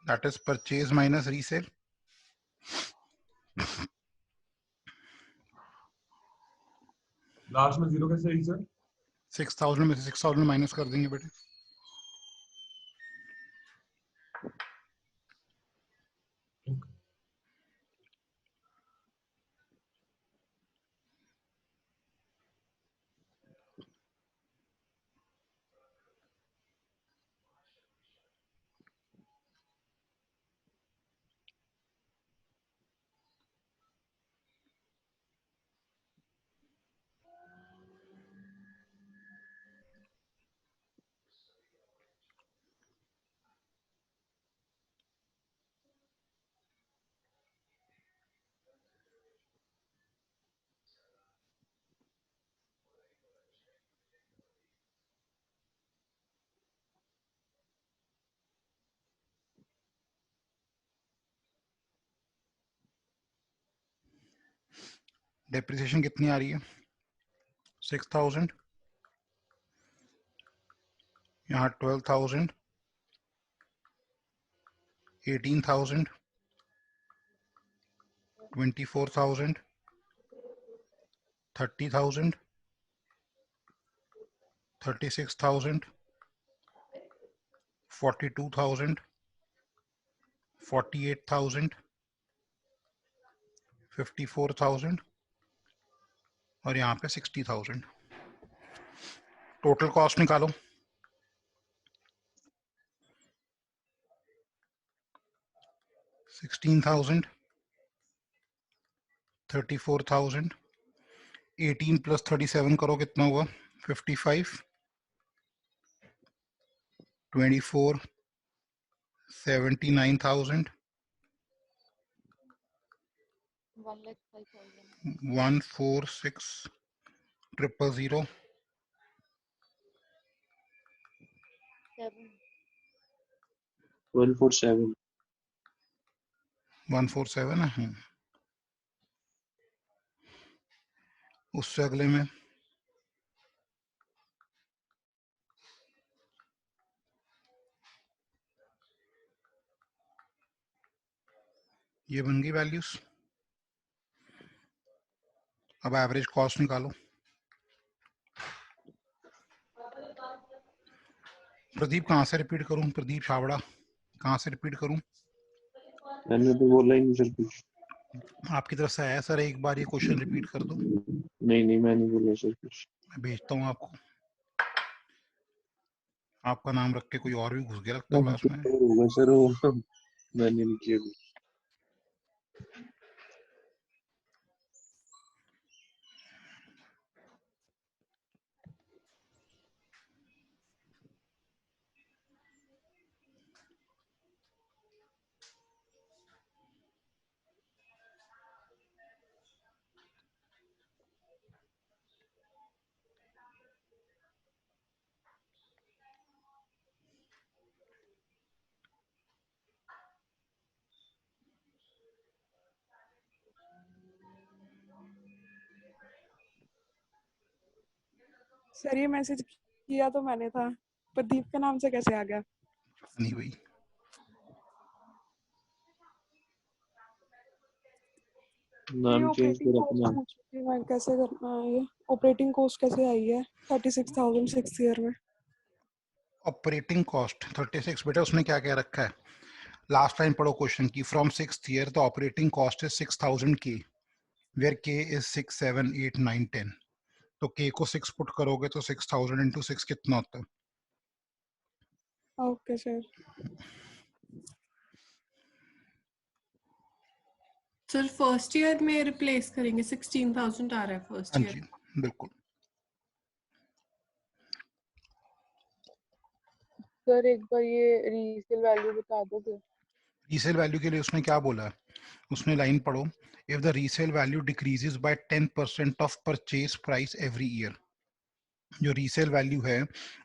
that is purchase minus resale. Last में जीरो कैसे आई सर? 6,000 में से 6,000 माइनस कर देंगे बेटे। डेप्रिसिएशन कितनी आ रही है? 6000, यहाँ 12,000, 18,000, 24,000, 30,000, 36,000, 42,000, 48,000, 54,000 और यहाँ पे 60,000। टोटल कॉस्ट निकालो। $16,000, 34,000, 18 प्लस 37 करो कितना हुआ? 55, 24, 79,000, 146,000, 1247 147 है। उससे अगले में ये बन गई वैल्यूज। अब एवरेज कॉस्ट निकालो। प्रदीप कहाँ से रिपीट करूं? प्रदीप छावड़ा कहाँ से रिपीट करूं? मैंने तो बोला ही नहीं सर कुछ। आपकी तरफ से आया सर, एक बार ये क्वेश्चन रिपीट कर दो। नहीं मैं नहीं बोला सर कुछ। मैं भेजता हूँ आपको। आपका नाम रख के कोई और भी घुस गया लगता है क्लास में। होगा सर वो मैंने नहीं किया कुछ। सर ये मैसेज किया तो मैंने था, प्रदीप के नाम से कैसे आ गया? नहीं भाई, ये नाम चेंज ऑपरेटिंग कर कॉस्ट अपना। पूछ रही थी मैं, कैसे करना है ये? ऑपरेटिंग कॉस्ट कैसे आई है 36,000 6 ईयर में? ऑपरेटिंग कॉस्ट 36 बेटा उसने क्या क्या रखा है? लास्ट टाइम पढ़ो क्वेश्चन की। From 6th year the operating cost is 6,000 के, वेयर के इज 6, 7, 8, 9, 10। तो के को 6 पुट करोगे तो 6,000 इंटू 6 कितना होता है? Okay sir. Sir first year में रिप्लेस करेंगे, 16,000 आ रहा है फर्स्ट हाँ ईयर। जी बिल्कुल। सर एक बार ये रीसेल वैल्यू बता दोगे? रीसेल वैल्यू के लिए उसने क्या बोला है? उसने लाइन पढ़ो, if the resale value decreases by 10% of purchase price every year. जो रीसेल वैल्यू है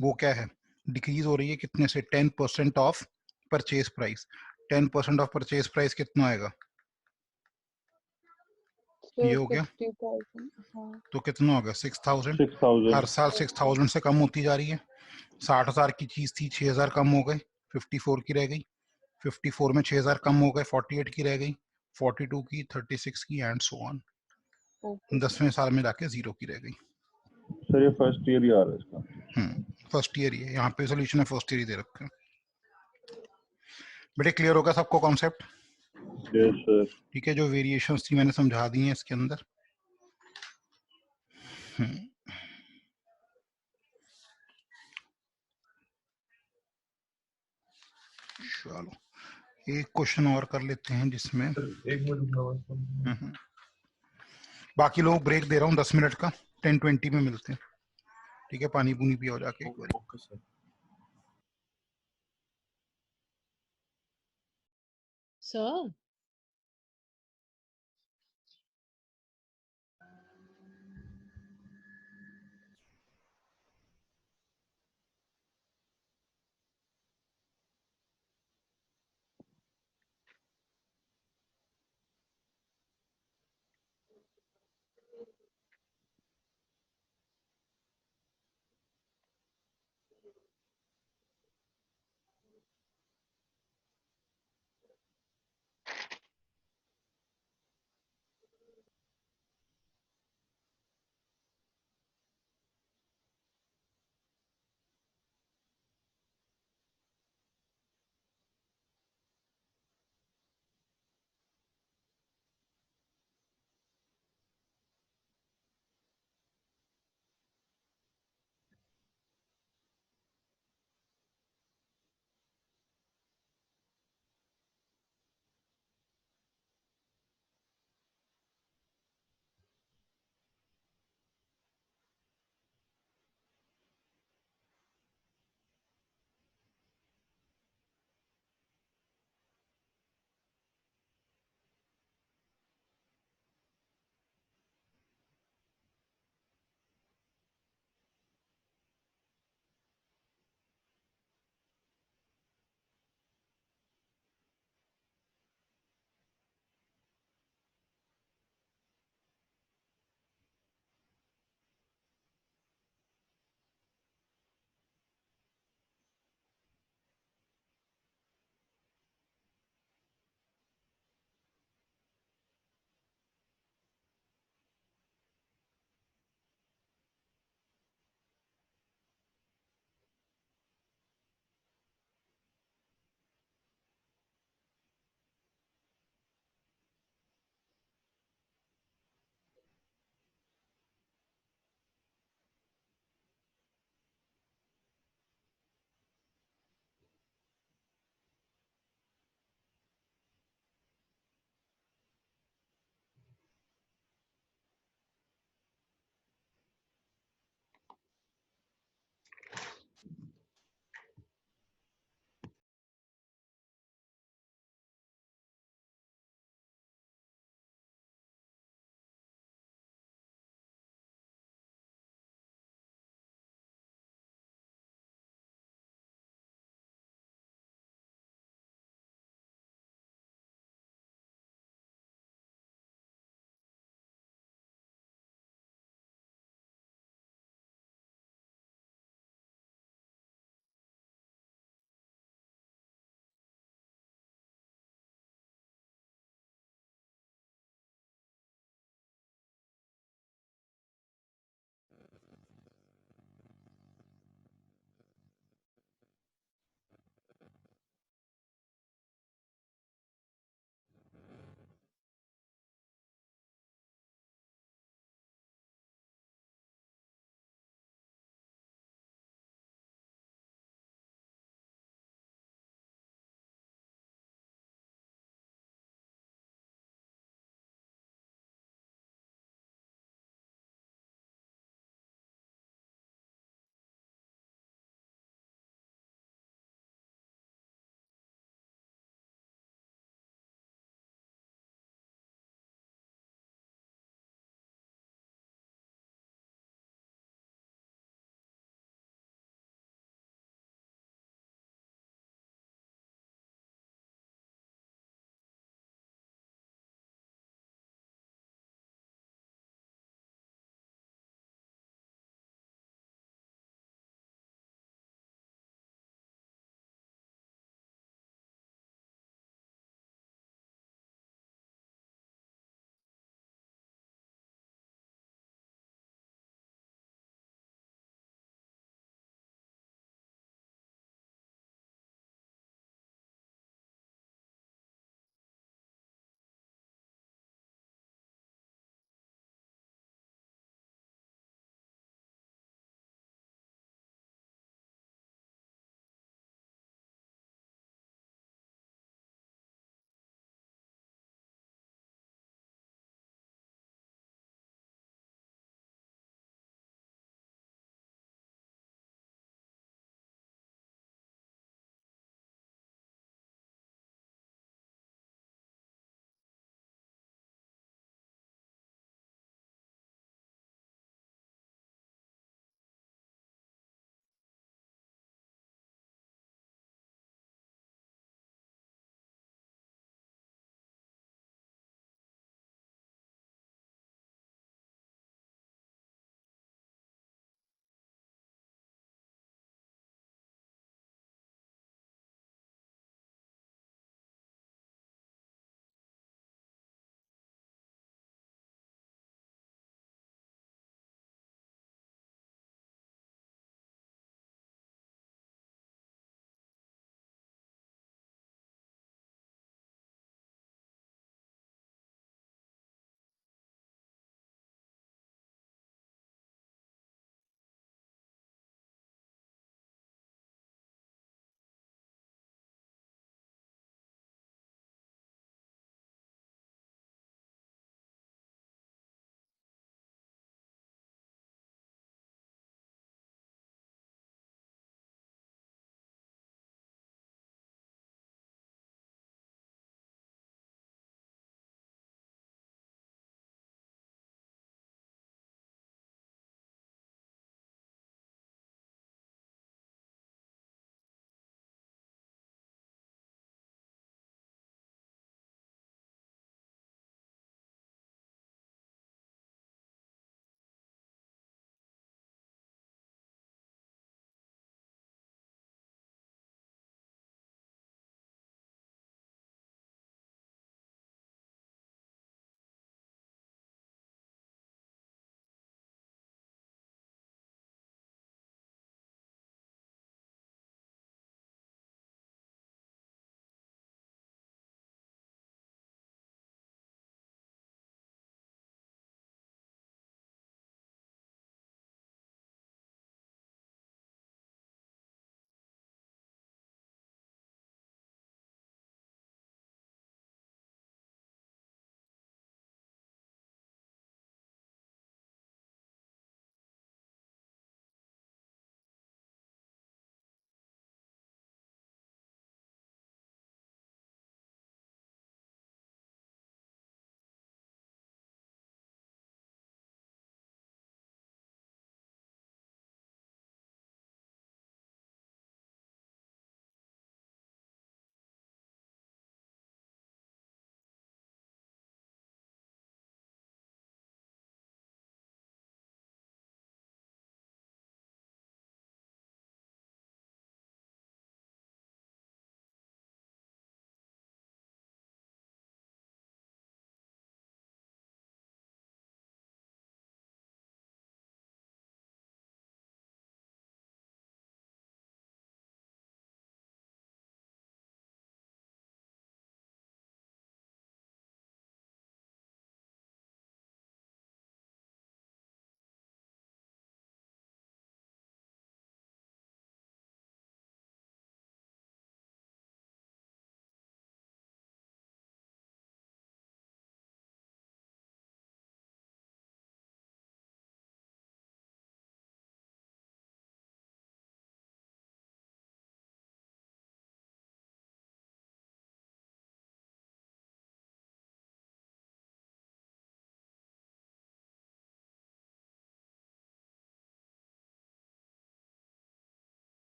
वो क्या है? डिक्रीज हो रही है कितने से? 10% of purchase price. 10% of purchase price कितना आएगा? ये सर हो गया 60,000। हाँ तो कितना होगा? 6,000। 6,000। हर साल 6,000 से कम होती जा रही है। 60,000 की चीज थी, 6,000 कम हो गए, 54 की रह गई। 54 में 6,000 कम हो गए, 48 की रह गई, 42 की, 36 की एंड सो ऑन। ओके 10वें साल में जाके 0 की रह गई। सर ये फर्स्ट ईयर ही आ रहा है इसका। फर्स्ट ईयर ही है, यहाँ पे सोल्यूशन है फर्स्ट ईयर ही दे रखा है। बेटे क्लियर होगा सबको कॉन्सेप्ट? Yes sir. ठीक है, जो वेरिएशंस थी मैंने समझा दी हैं इसके अंदर। चलो एक क्वेश्चन और कर लेते हैं जिसमें एक मिनट बाकी लोग ब्रेक दे रहा हूँ 10 मिनट का, 10:20 में मिलते हैं। ठीक है, पानी पूनी पियो जाके एक बार। Okay sir. Sir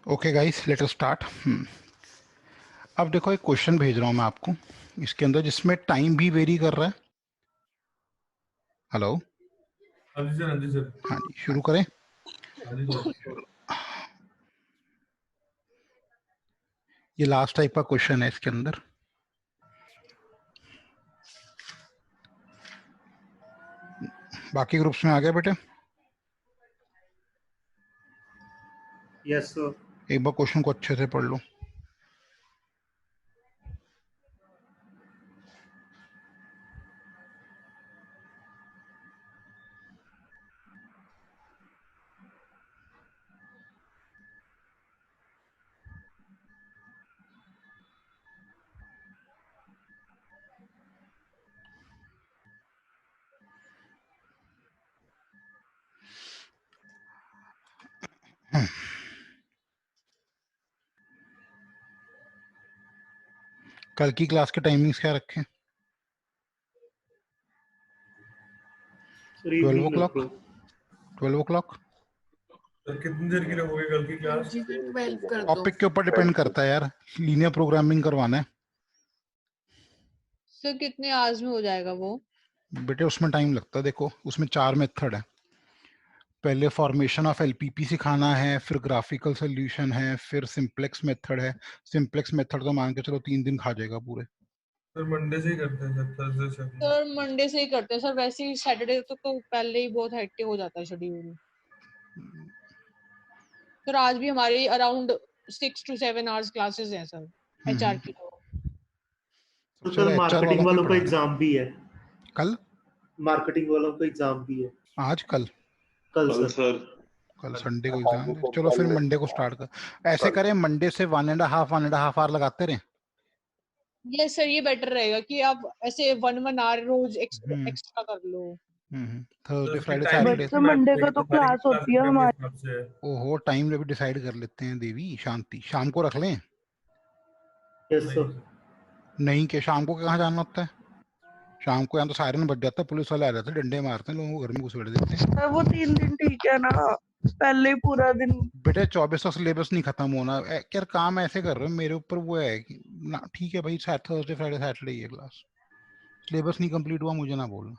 okay guys, let us start. अब देखो एक क्वेश्चन भेज रहा हूं मैं आपको इसके अंदर जिसमें टाइम भी वेरी कर रहा है। हेलो, हाँ जी सर, हाँ जी सर। हाँ जी, शुरू करें। हाँ जी सर। ये लास्ट टाइप का क्वेश्चन है इसके अंदर। बाकी ग्रुप्स में आ गया बेटे? Yes sir. एक बार क्वेश्चन को अच्छे से पढ़ लो। कल की क्लास के टाइमिंग्स क्या रखें? 12 o'clock? 12 o'clock? सर कितनी देर की रखोगे कल की क्लास? जी सर 12 कर दो। टॉपिक के ऊपर डिपेंड करता है यार, लीनियर प्रोग्रामिंग करवाना है सर कितने आवर्स में हो जाएगा वो? बेटे। उसमें टाइम लगता है, देखो उसमें 4 मेथड है। पहले फॉर्मेशन ऑफ एलपीपी सिखाना है, फिर ग्राफिकल सोल्यूशन है, फिर सिंप्लेक्स मेथड है। सिंप्लेक्स मेथड तो मान के चलो 3 दिन खा जाएगा पूरे। सर मंडे से ही करते हैं सर, थर्सडे से। सर मंडे से ही करते हैं सर, वैसे ही सैटरडे तो पहले ही बहुत हेक्टिक हो जाता है शेड्यूल। सर आज भी हमारी अराउंड 6 to 7 आवर्स क्लासेस हैं सर, एचआर की। तो कल मार्केटिंग वालों का एग्जाम भी है। कल मार्केटिंग वालों का एग्जाम भी है। आज कल सर कल संडे को एग्जाम है। चलो फिर मंडे को स्टार्ट कर। ऐसे करें, मंडे से 1.5 आवर लगाते रहे। यस सर, ये बेटर रहेगा कि आप ऐसे 1 आवर रोज एक्स्ट्रा कर लो। Thursday Friday but Saturday. Sir Monday को तो क्लास होती है हमारी। ओहो, टाइम भी डिसाइड कर लेते हैं देवी शांति। शाम को रख लें? Yes sir. नहीं के शाम को कहाँ जाना होता है? शाम को यहाँ तो सायरन बज जाता है, पुलिस वाले आ जाते हैं, डंडे मारते हैं, लोगों को घर में घुसेड़ देते हैं। वो 3 दिन ठीक है ना, पहले ही पूरा दिन। बेटे 24 तक सिलेबस नहीं खत्म होना यार। काम ऐसे कर रहे हो मेरे ऊपर, वो है कि ना ठीक है भाई, थर्सडे फ्राइडे सैटरडे ये क्लास। सिलेबस नहीं कंप्लीट हुआ मुझे ना बोलना।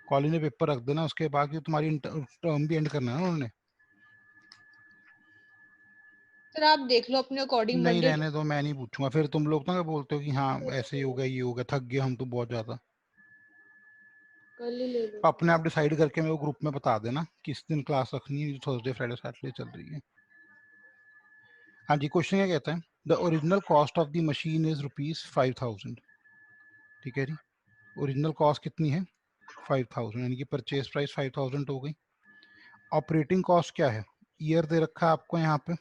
कॉलेज ने पेपर रख देना, उसके बाद तुम्हारी टर्म भी एंड करना है ना उन्होंने। सर आप देख लो अपने अकॉर्डिंग। नहीं मंडे रहने दो, मैं नहीं पूछूंगा। फिर तुम लोग तो बोलते हो कि हाँ ऐसे ही हो गया, ये हो गया, थक गए हम तो बहुत ज्यादा। कल ही ले लो। अपने आप डिसाइड करके मेरे को ग्रुप में बता देना किस दिन क्लास रखनी है। थर्सडे फ्राइडे सैटरडे चल रही है। हाँ जी, क्वेश्चन क्या कहता है? The original cost of the machine is ₹5,000। ठीक है जी, ओरिजिनल कॉस्ट कितनी है? 5,000, यानी कि परचेज प्राइस 5,000 हो गई। ऑपरेटिंग कॉस्ट क्या है? ईयर दे रखा है आपको यहाँ पे,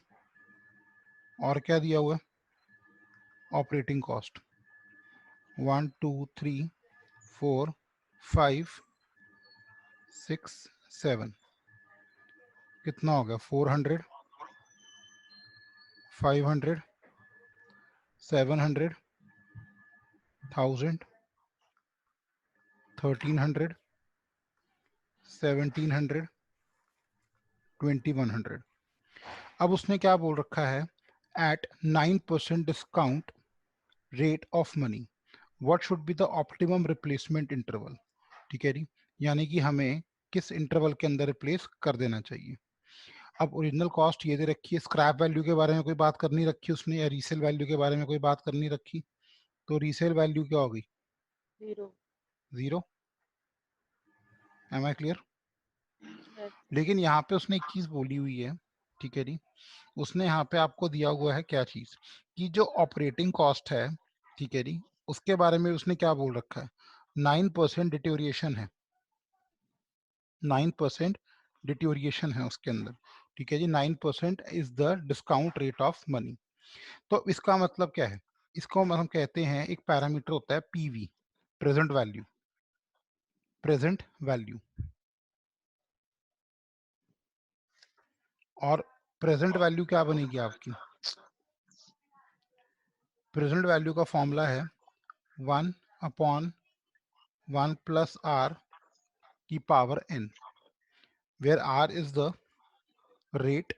और क्या दिया हुआ है? ऑपरेटिंग कॉस्ट 1 2 3 4 5 6 7 कितना हो गया? 400, 500, 700, 1000, 1300, 1700, 2100। अब उसने क्या बोल रखा है? At 9% discount rate of money what should be the optimum replacement interval. ठीक है जी, यानी कि हमें किस इंटरवल के अंदर रिप्लेस कर देना चाहिए। अब ओरिजिनल कॉस्ट ये दे रखी है, स्क्रैप वैल्यू के बारे में कोई बात करनी रखी उसने, या रीसेल वैल्यू के बारे में कोई बात करनी रखी? तो रीसेल वैल्यू क्या होगी? 0। Am I clear? लेकिन यहाँ पे उसने एक चीज बोली हुई है, ठीक है जी। उसने यहाँ पे आपको दिया हुआ है क्या चीज, कि जो ऑपरेटिंग कॉस्ट है, ठीक है जी, उसके बारे में उसने क्या बोल रखा है? 9% डिटोरिएशन है। 9% डिटोरिएशन है उसके अंदर। ठीक है जी, 9% is the discount rate of money. तो इसका मतलब क्या है? इसको हम कहते हैं, एक पैरामीटर होता है PV, present value. Present value, और प्रेजेंट वैल्यू क्या बनेगी आपकी? प्रेजेंट वैल्यू का फॉर्मूला है 1/1 प्लस आर की power n, where R is the rate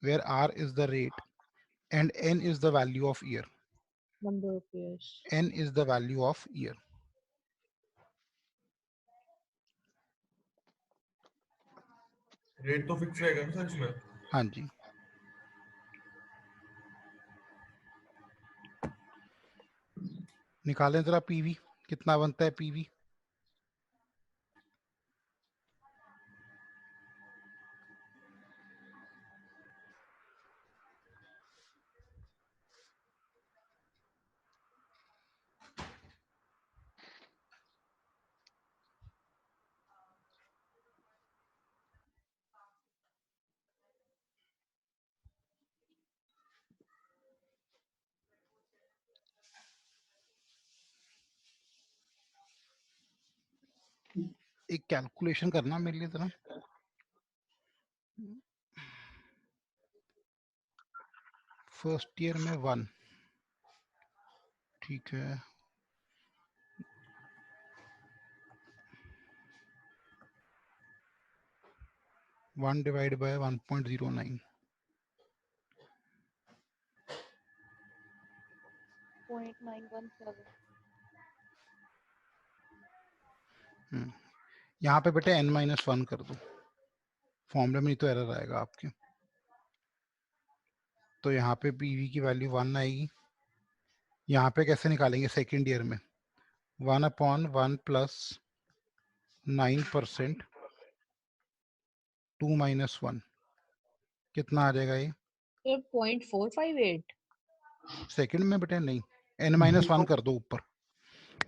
where R is the rate and N is the value of year. Number of years. N is the value of year. Rate तो fix रहेगा ना sir इसमें? हाँ जी। निकालें जरा PV, कितना बनता है पीवी? एक कैलकुलेशन करना मेरे लिए जरा। फर्स्ट ईयर में 1, ठीक है, 1 डिवाइड बाय 1.09, 0.917। यहाँ पे बेटे n-1 कर दो, फॉर्मूले में नहीं तो एरर आएगा आपके। तो यहाँ पे पीवी की वैल्यू 1 आएगी। यहाँ पे कैसे निकालेंगे सेकेंड ईयर में? 1/1 प्लस 9% 2 - 1 कितना आ जाएगा ये? 0.458। सेकंड में बेटे नहीं, n-1 कर दो ऊपर,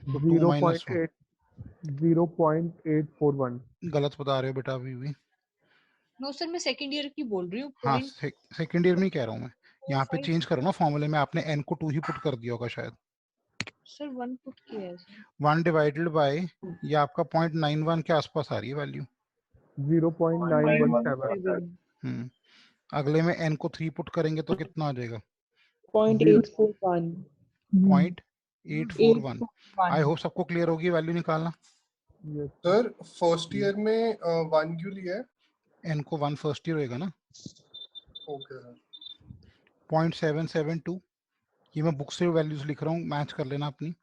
तो 2 - 1 0.841 गलत बता रहे हो बेटा अभी भी। नो सर, मैं सेकंड ईयर की बोल रही हूँ। हाँ सेकंड ईयर में ही कह रहा हूँ मैं। यहाँ पे चेंज करो ना फॉर्मूले में, आपने n को 2 ही पुट कर दिया होगा शायद। सर 1 पुट किया है सर। 1 डिवाइडेड बाय ये आपका 0.91 के आसपास आ रही है वैल्यू। 0.917। अगले में n को 3 पुट करेंगे तो कितना आ जाएगा? 0.841। 0.841। आई होप सबको क्लियर होगी वैल्यू निकालना। सर फर्स्ट ईयर में 1 क्यों लिया है? n को 1 फर्स्ट ईयर होएगा ना। Okay sir. 0.772, ये मैं बुक से वैल्यूज लिख रहा हूँ, मैच कर लेना अपनी।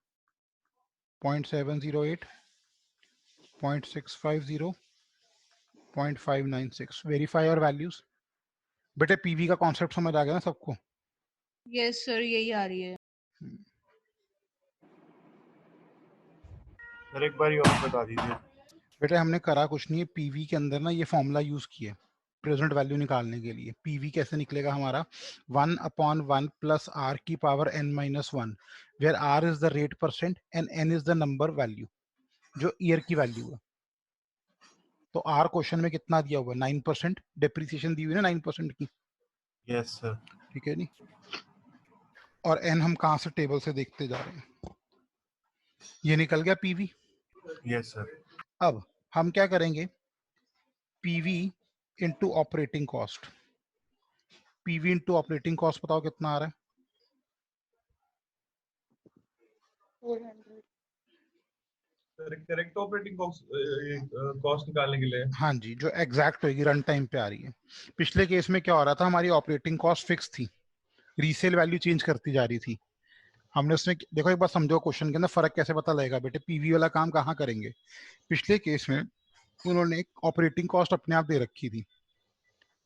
0.708, 0.650, 0.596। वेरीफाई और वैल्यूज। बेटे पीवी का कॉन्सेप्ट समझ आ गया ना सबको? यस सर, यही आ रही है। सर एक बार ये और बता दीजिए। बेटे हमने करा कुछ नहीं है, पीवी के अंदर ना ये फॉर्मूला यूज किया प्रेजेंट वैल्यू निकालने के लिए। पीवी कैसे निकलेगा हमारा? 1/1 प्लस आर की power n-1, where R is the rate percent and n is the number value, जो ईयर की वैल्यू है। तो आर क्वेश्चन में कितना दिया हुआ है? 9%। डेप्रिसिएशन दी हुई है ना 9% की। Yes sir. ठीक है नहीं। और n हम कहाँ से टेबल से देखते जा रहे हैं? ये निकल गया पीवी। Yes sir. अब हम क्या करेंगे? PV into operating cost. PV into operating cost बताओ कितना आ रहा है? 400। करेक्ट ऑपरेटिंग कॉस्ट निकालने के लिए। हाँ जी, जो एग्जैक्ट होगी रन टाइम पे आ रही है। पिछले केस में क्या हो रहा था, हमारी ऑपरेटिंग कॉस्ट फिक्स थी, रीसेल वैल्यू चेंज करती जा रही थी। हमने उसमें देखो, एक बार समझो क्वेश्चन के अंदर फर्क कैसे पता लगेगा बेटे। पीवी वाला काम कहाँ करेंगे? पिछले केस में उन्होंने एक ऑपरेटिंग कॉस्ट अपने आप दे रखी थी।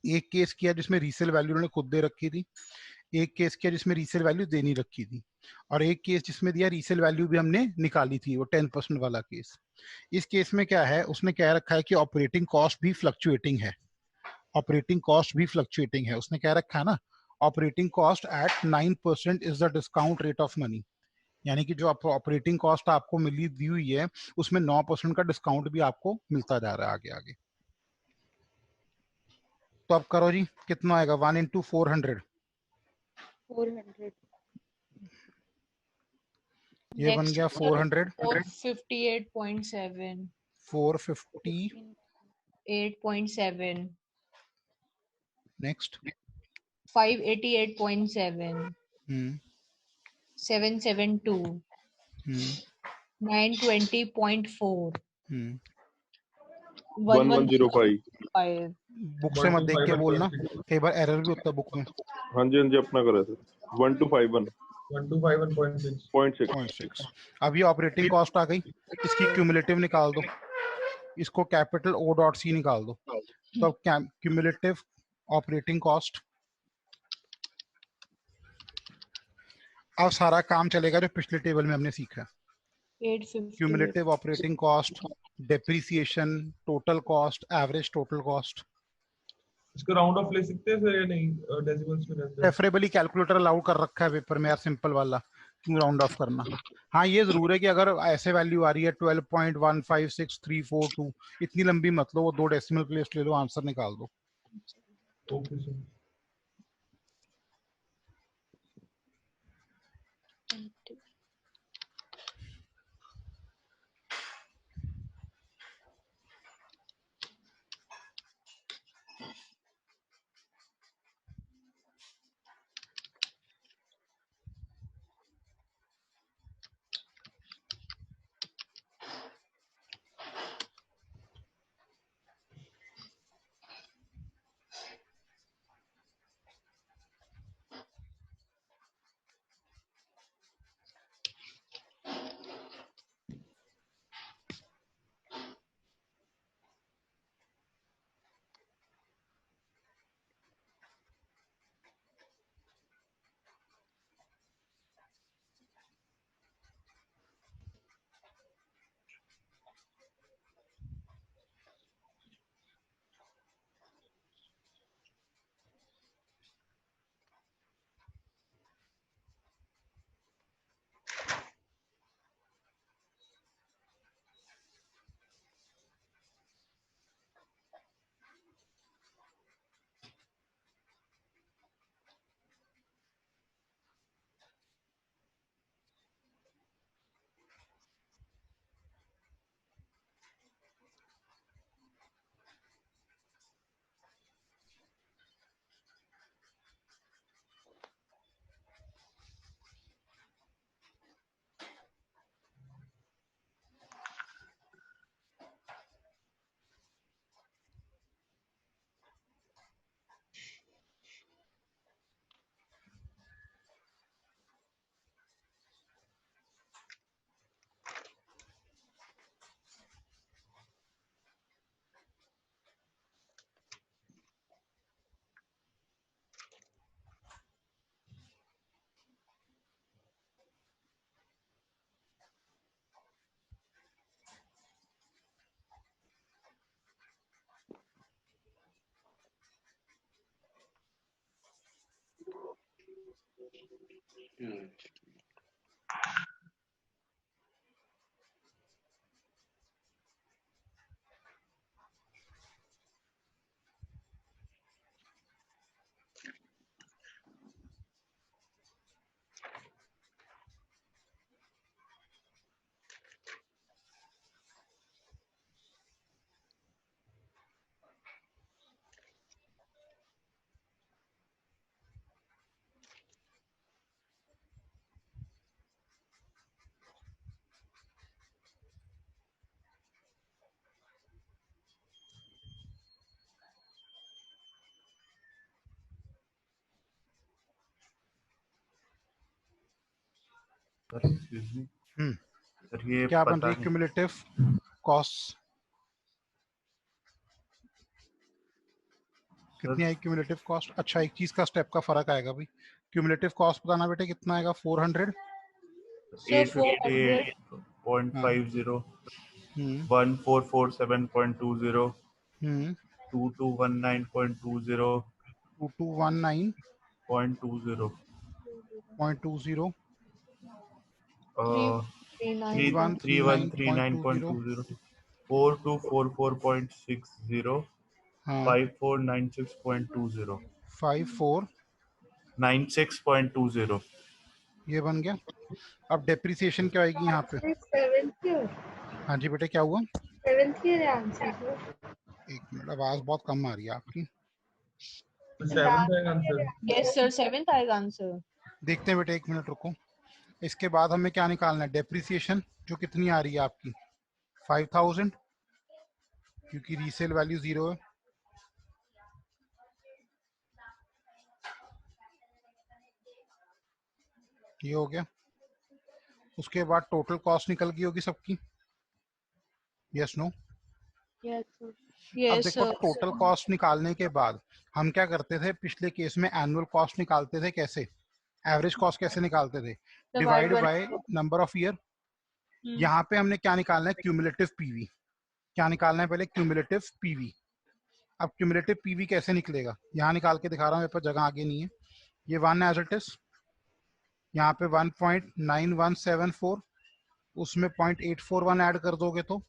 एक केस किया जिसमें रीसेल वैल्यू उन्होंने खुद दे रखी थी, एक केस किया जिसमें रीसेल वैल्यू देनी रखी थी, और एक केस जिसमें दिया रीसेल वैल्यू भी हमने निकाली थी, वो 10% वाला केस। इस केस में क्या है, उसने कह रखा है कि ऑपरेटिंग कॉस्ट भी फ्लक्चुएटिंग है। ऑपरेटिंग कॉस्ट भी फ्लक्चुएटिंग है, उसने कह रखा है ना, operating cost at 9% is the discount rate of money. यानी कि जो ऑपरेटिंग कॉस्ट आपको मिली दी हुई है उसमें 9% का डिस्काउंट भी आपको मिलता जा रहा है आगे आगे। तो अब करो जी, कितना आएगा? 1 × 400। 400। ये बन गया 400। 458.7। 458.7। नेक्स्ट 588.7। 772। 920.4। 1105। बुक से मत देख के बोलना, कई बार एरर भी होता है बुक में। हाँ जी अपना करा सर 1251 1251.6 0.6। अब ये ऑपरेटिंग कॉस्ट आ गई, इसकी क्यूमुलेटिव निकाल दो, इसको कैपिटल ओ डॉट सी निकाल दो। तो अब क्यूमुलेटिव ऑपरेटिंग कॉस्ट, अब सारा काम चलेगा जो पिछले टेबल में हमने सीखा। 850 cumulative operating cost, depreciation, total cost, average total cost. इसको राउंड ऑफ ले सकते हैं सर या नहीं, डेसिमल्स में रहता है? प्रेफरेबली कैलकुलेटर अलाउ कर रखा है पेपर में यार, सिंपल वाला, क्यों राउंड ऑफ करना। हाँ ये जरूर है कि अगर ऐसे वैल्यू आ रही है 12.156342, इतनी लंबी मत लो, वो 2 डेसिमल प्लेस ले लो, आंसर निकाल दो। Okay sir. Sir excuse me sir ये क्या बन पता रही है नहीं क्यूमुलेटिव कॉस्ट, कितनी आई क्यूमुलेटिव कॉस्ट? अच्छा एक चीज का स्टेप का फर्क आएगा भाई, क्यूमुलेटिव कॉस्ट बताना बेटे कितना आएगा? 400 858.50 1447.20 2219.20 2219.20 3139.20 4244.60 5496.20 5496.20 ये बन गया। अब डेप्रिसिएशन क्या आएगी यहाँ पे? सेवेंथ ईयर, हाँ जी बेटे क्या हुआ? Seventh year answer. एक मिनट, आवाज बहुत कम आ रही है आपकी। 7th आएगा आंसर। यस सर 7th आएगा आंसर। देखते हैं बेटे, एक मिनट रुको। इसके बाद हमें क्या निकालना है? डेप्रिसिएशन जो कितनी आ रही है आपकी? 5000, क्योंकि रीसेल वैल्यू 0 है। ये हो गया। उसके बाद टोटल कॉस्ट निकल गई होगी सबकी, यस नो? Yes sir. अब यस देखो सर। टोटल कॉस्ट निकालने के बाद हम क्या करते थे पिछले केस में, एनुअल कॉस्ट निकालते थे। कैसे? एवरेज कॉस्ट कैसे निकालते थे? Divide by number of year. यहाँ पे हमने क्या निकालना है? Cumulative PV. क्या निकालना है पहले? Cumulative PV. अब क्यूमुलेटिव पीवी कैसे निकलेगा? यहाँ निकाल के दिखा रहा हूँ, मेरे पास जगह आगे नहीं है। ये 1 एज इट इज, यहाँ पे 1.9174, उसमें 0.841 ऐड कर दोगे तो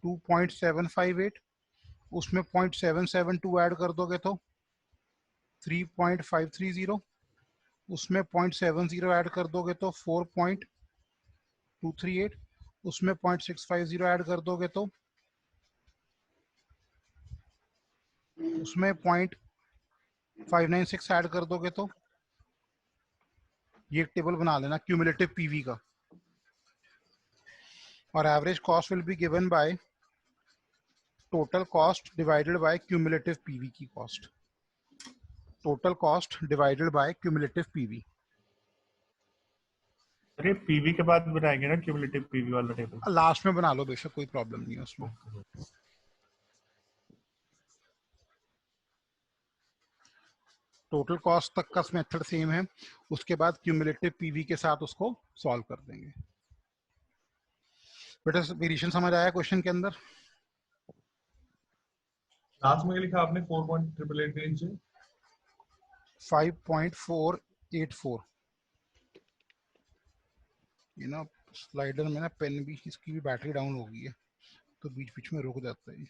2.758, उसमें 0.772 ऐड कर दोगे तो 3.530, उसमें 0.70 ऐड कर दोगे तो 4.238, उसमें 0.650 ऐड कर दोगे तो उसमें 0.596 ऐड कर दोगे तो ये एक टेबल बना लेना क्यूमुलेटिव पीवी का। और average cost will be given by total cost divided by cumulative PV की cost. Total cost divided by cumulative PV. अरे पीवी के बाद बनाएंगे ना क्यूमुलेटिव पीवी वाला टेबल? लास्ट में बना लो बेशक, कोई प्रॉब्लम नहीं है उसमें। टोटल कॉस्ट तक का मेथड सेम है, उसके बाद क्यूमुलेटिव पीवी के साथ उसको सॉल्व कर देंगे। बेटा वेरिएशन समझ आया क्वेश्चन के अंदर? लास्ट में लिखा आपने 4.888 के नीचे 5.484। ये ना स्लाइडर में ना पेन भी, इसकी भी बैटरी डाउन हो गई है तो बीच बीच में रुक जाता है।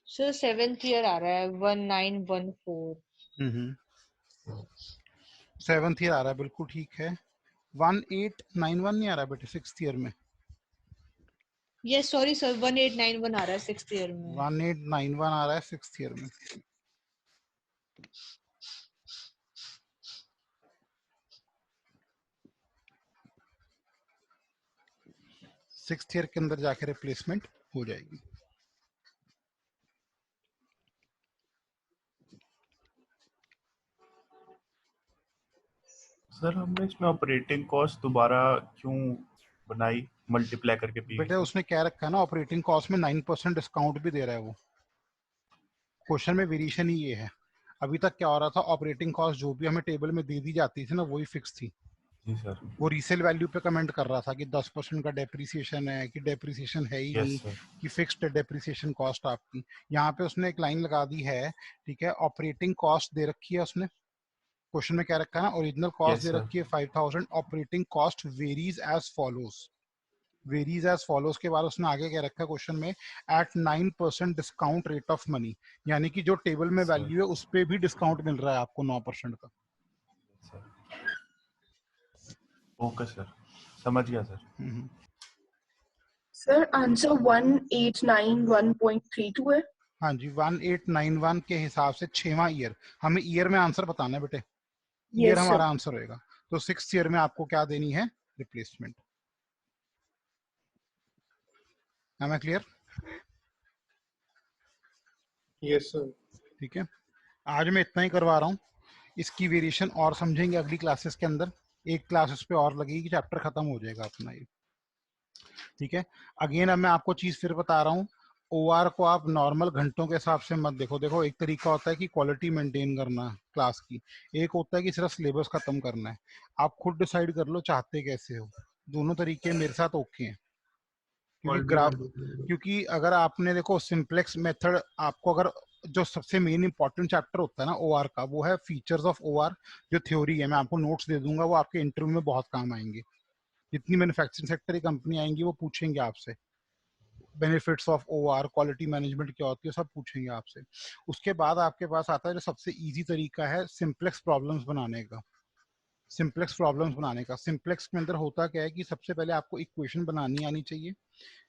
सर 7th ईयर आ रहा है 1914। 7th ईयर आ रहा है, बिल्कुल ठीक है। 1891 नहीं आ रहा बेटे 6th ईयर में? यस सॉरी सर 1891 आ रहा है 6th ईयर में। 1891 आ रहा है 6th ईयर में। सिक्स्थ ईयर के अंदर जाके रिप्लेसमेंट हो जाएगी। सर हमने इसमें ऑपरेटिंग कॉस्ट दोबारा क्यों बनाई मल्टीप्लाई करके? बेटे उसने क्या रखा है ना, ऑपरेटिंग कॉस्ट में 9% डिस्काउंट भी दे रहा है वो। क्वेश्चन में वेरिएशन ही ये है। अभी तक क्या हो रहा था, ऑपरेटिंग कॉस्ट जो भी हमें टेबल में दे दी जाती थी ना वही फिक्स थी। जी सर। वो रीसेल वैल्यू पे कमेंट कर रहा था कि 10% का डेप्रिसिएशन है, कि डेप्रिसिएशन है ही नहीं, कि फिक्स्ड डेप्रिसिएशन कॉस्ट आपकी। यहाँ पे उसने एक लाइन लगा दी है, ठीक है, ऑपरेटिंग कॉस्ट दे रखी है उसने। क्वेश्चन में क्या रखा है ना, ओरिजिनल कॉस्ट दे रखी है 5000, operating cost varies as follows. Varies as follows के बाद उसने आगे क्या रखा है क्वेश्चन में, at 9% discount rate of money, यानी कि जो टेबल में वैल्यू है उस पर भी डिस्काउंट मिल रहा है आपको 9% का। ओके सर, समझ गया सर। सर आंसर 1891.32 है। हाँ जी 1891 के हिसाब से 6वां ईयर, हमें ईयर में आंसर बताना है बेटे, ईयर हमारा आंसर होएगा। तो 6th ईयर में आपको क्या देनी है, replacement. Am I clear? Yes sir. ठीक है, आज मैं इतना ही करवा रहा हूँ। इसकी वेरिएशन और समझेंगे अगली क्लासेस के अंदर। एक क्लास इस पे और लगेगी, चैप्टर खत्म हो जाएगा अपना ये। ठीक है, अगेन अब मैं आपको चीज फिर बता रहा हूँ, OR को आप नॉर्मल घंटों के हिसाब से मत देखो। देखो एक तरीका होता है कि क्वालिटी मेंटेन करना, क्लास की, एक होता है कि सिर्फ सिलेबस खत्म करना है। आप खुद डिसाइड कर लो चाहते कैसे हो, दोनों तरीके मेरे साथ ओके हैं। क्योंकि अगर आपने देखो सिंप्लेक्स मेथड, आपको अगर जो सबसे मेन इंपॉर्टेंट चैप्टर होता है ना ओआर का, वो है फीचर्स ऑफ ओआर, जो थ्योरी है। मैं आपको नोट्स दे दूंगा, वो आपके इंटरव्यू में बहुत काम आएंगे। जितनी मैन्युफैक्चरिंग सेक्टर की कंपनी आएंगी वो पूछेंगे आपसे benefits of OR, quality management क्या होती है, सब पूछेंगे आपसे। उसके बाद आपके पास आता है जो सबसे इजी तरीका है सिंप्लेक्स प्रॉब्लम्स बनाने का। सिंप्लेक्स के अंदर होता क्या है कि सबसे पहले आपको इक्वेशन बनानी आनी चाहिए,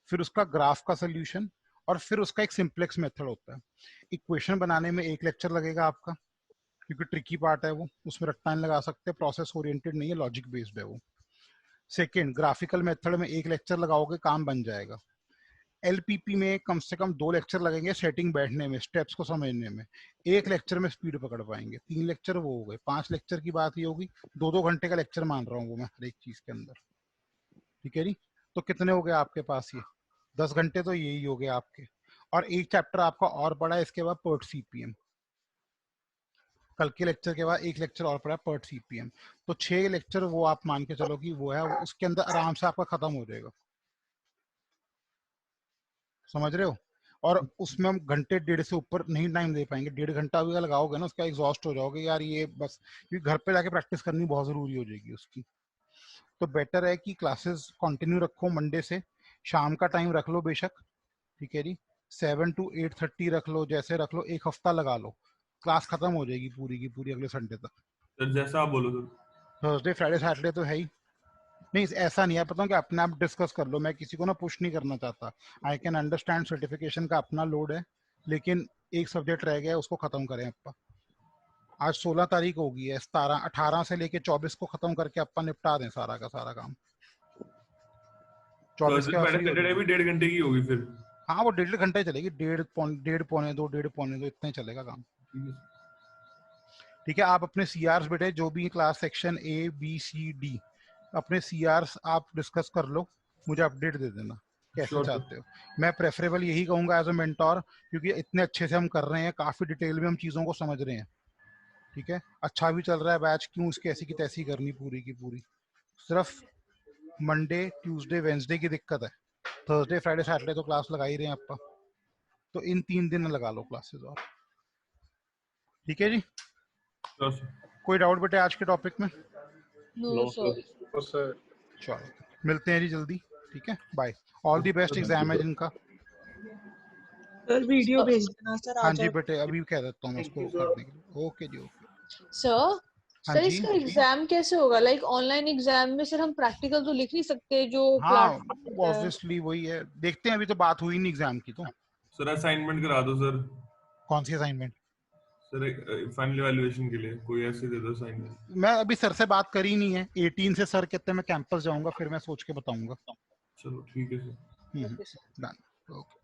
फिर उसका ग्राफ का सोल्यूशन, और फिर उसका एक सिंप्लेक्स मेथड होता है। इक्वेशन बनाने में एक लेक्चर लगेगा आपका, क्योंकि ट्रिकी पार्ट है वो, उसमें रट्टा नहीं लगा सकते, प्रोसेस ओरिएंटेड नहीं है, लॉजिक बेस्ड है वो। सेकेंड, ग्राफिकल मेथड में एक लेक्चर लगाओगे, काम बन जाएगा। एलपीपी में कम से कम 2 लेक्चर लगेंगे सेटिंग बैठने में, स्टेप्स को समझने में, एक लेक्चर में स्पीड पकड़ पाएंगे। 3 लेक्चर वो हो गए, 5 लेक्चर की बात ही होगी, 2-2 घंटे का लेक्चर मान रहा हूँ वो मैं हर एक चीज के अंदर, ठीक है जी। तो कितने हो गए आपके पास, ये 10 घंटे तो यही हो गए आपके। और एक चैप्टर आपका और पड़ा है इसके बाद, पर्ट सीपीएम। कल के लेक्चर के बाद एक लेक्चर और पड़ा पर्ट सीपीएम, तो 6 लेक्चर वो आप मान के चलो कि वो है, उसके अंदर आराम से आपका खत्म हो जाएगा, समझ रहे हो। और उसमें हम घंटे 1.5 से ऊपर नहीं टाइम दे पाएंगे। 1.5 घंटा भी लगाओगे ना, उसका एग्जॉस्ट हो जाओगे यार ये बस, क्योंकि घर पे जाके प्रैक्टिस करनी बहुत जरूरी हो जाएगी उसकी। तो बेटर है कि क्लासेस कंटिन्यू रखो, मंडे से शाम का टाइम रख लो बेशक, ठीक है जी, 7 to 8:30 रख लो, जैसे रख लो, एक हफ्ता लगा लो, क्लास खत्म हो जाएगी पूरी की पूरी अगले संडे तक। सर जैसा आप बोलो सर। थर्सडे फ्राइडे सैटरडे तो है ही नहीं, ऐसा नहीं है, पता कि अपने आप डिस्कस कर लो, मैं किसी को ना पुश नहीं करना चाहता। आई कैन अंडरस्टैंड सर्टिफिकेशन का अपना लोड है, लेकिन एक सब्जेक्ट रह गया है, उसको खत्म करें अपना। आज 16 तारीख होगी है, 18 से लेके 24 को खत्म करके अपन निपटा दें सारा का सारा काम। 24 के बाद सैटरडे भी 1.5 घंटे की होगी फिर। हाँ, वो 1.5 घंटे चलेगी, 1.5 पौने 2 इतना ही चलेगा काम, ठीक है। आप अपने सीआरस बेटे जो भी class section A B C D, अपने सीआरस आप डिस्कस कर लो, मुझे अपडेट दे देना कैसे चाहते हो। मैं प्रेफरेबल यही कहूंगा एज अ मेंटोर, क्योंकि इतने अच्छे से हम कर रहे हैं, काफी डिटेल में हम चीजों को समझ रहे हैं, ठीक है। अच्छा भी चल रहा है बैच, क्यों इसकी ऐसी की तैसी करनी पूरी की पूरी। सिर्फ मंडे ट्यूसडे वेंसडे की दिक्कत है, थर्सडे फ्राइडे सैटरडे तो क्लास लगा ही रहे हैं आपका, तो इन 3 दिन लगा लो क्लासेस और, ठीक है जी। कोई डाउट बेटे आज के टॉपिक में? No sir. चलो मिलते हैं जी जल्दी, ठीक है, bye. All the best exam है जिनका। सर वीडियो भेज देना सर। हाँ जी बेटे, अभी कह देता हूँ मैं उसको करने के लिए। ओके जी, ओके सर। सर इसका एग्जाम कैसे होगा? लाइक ऑनलाइन एग्जाम में सर हम प्रैक्टिकल तो लिख नहीं सकते जो हाँ, ऑब्वियसली वही है, देखते हैं, अभी तो बात हुई नहीं एग्जाम की। तो सर असाइनमेंट करा दो सर। कौन सी असाइनमेंट? सर फाइनल इवैल्यूएशन के लिए कोई ऐसे दे दो असाइनमेंट। मैं अभी सर से बात करी नहीं है, 18 से सर कहते हैं मैं कैंपस जाऊंगा, फिर मैं सोच के बताऊंगा। चलो ठीक है सर। Done, okay.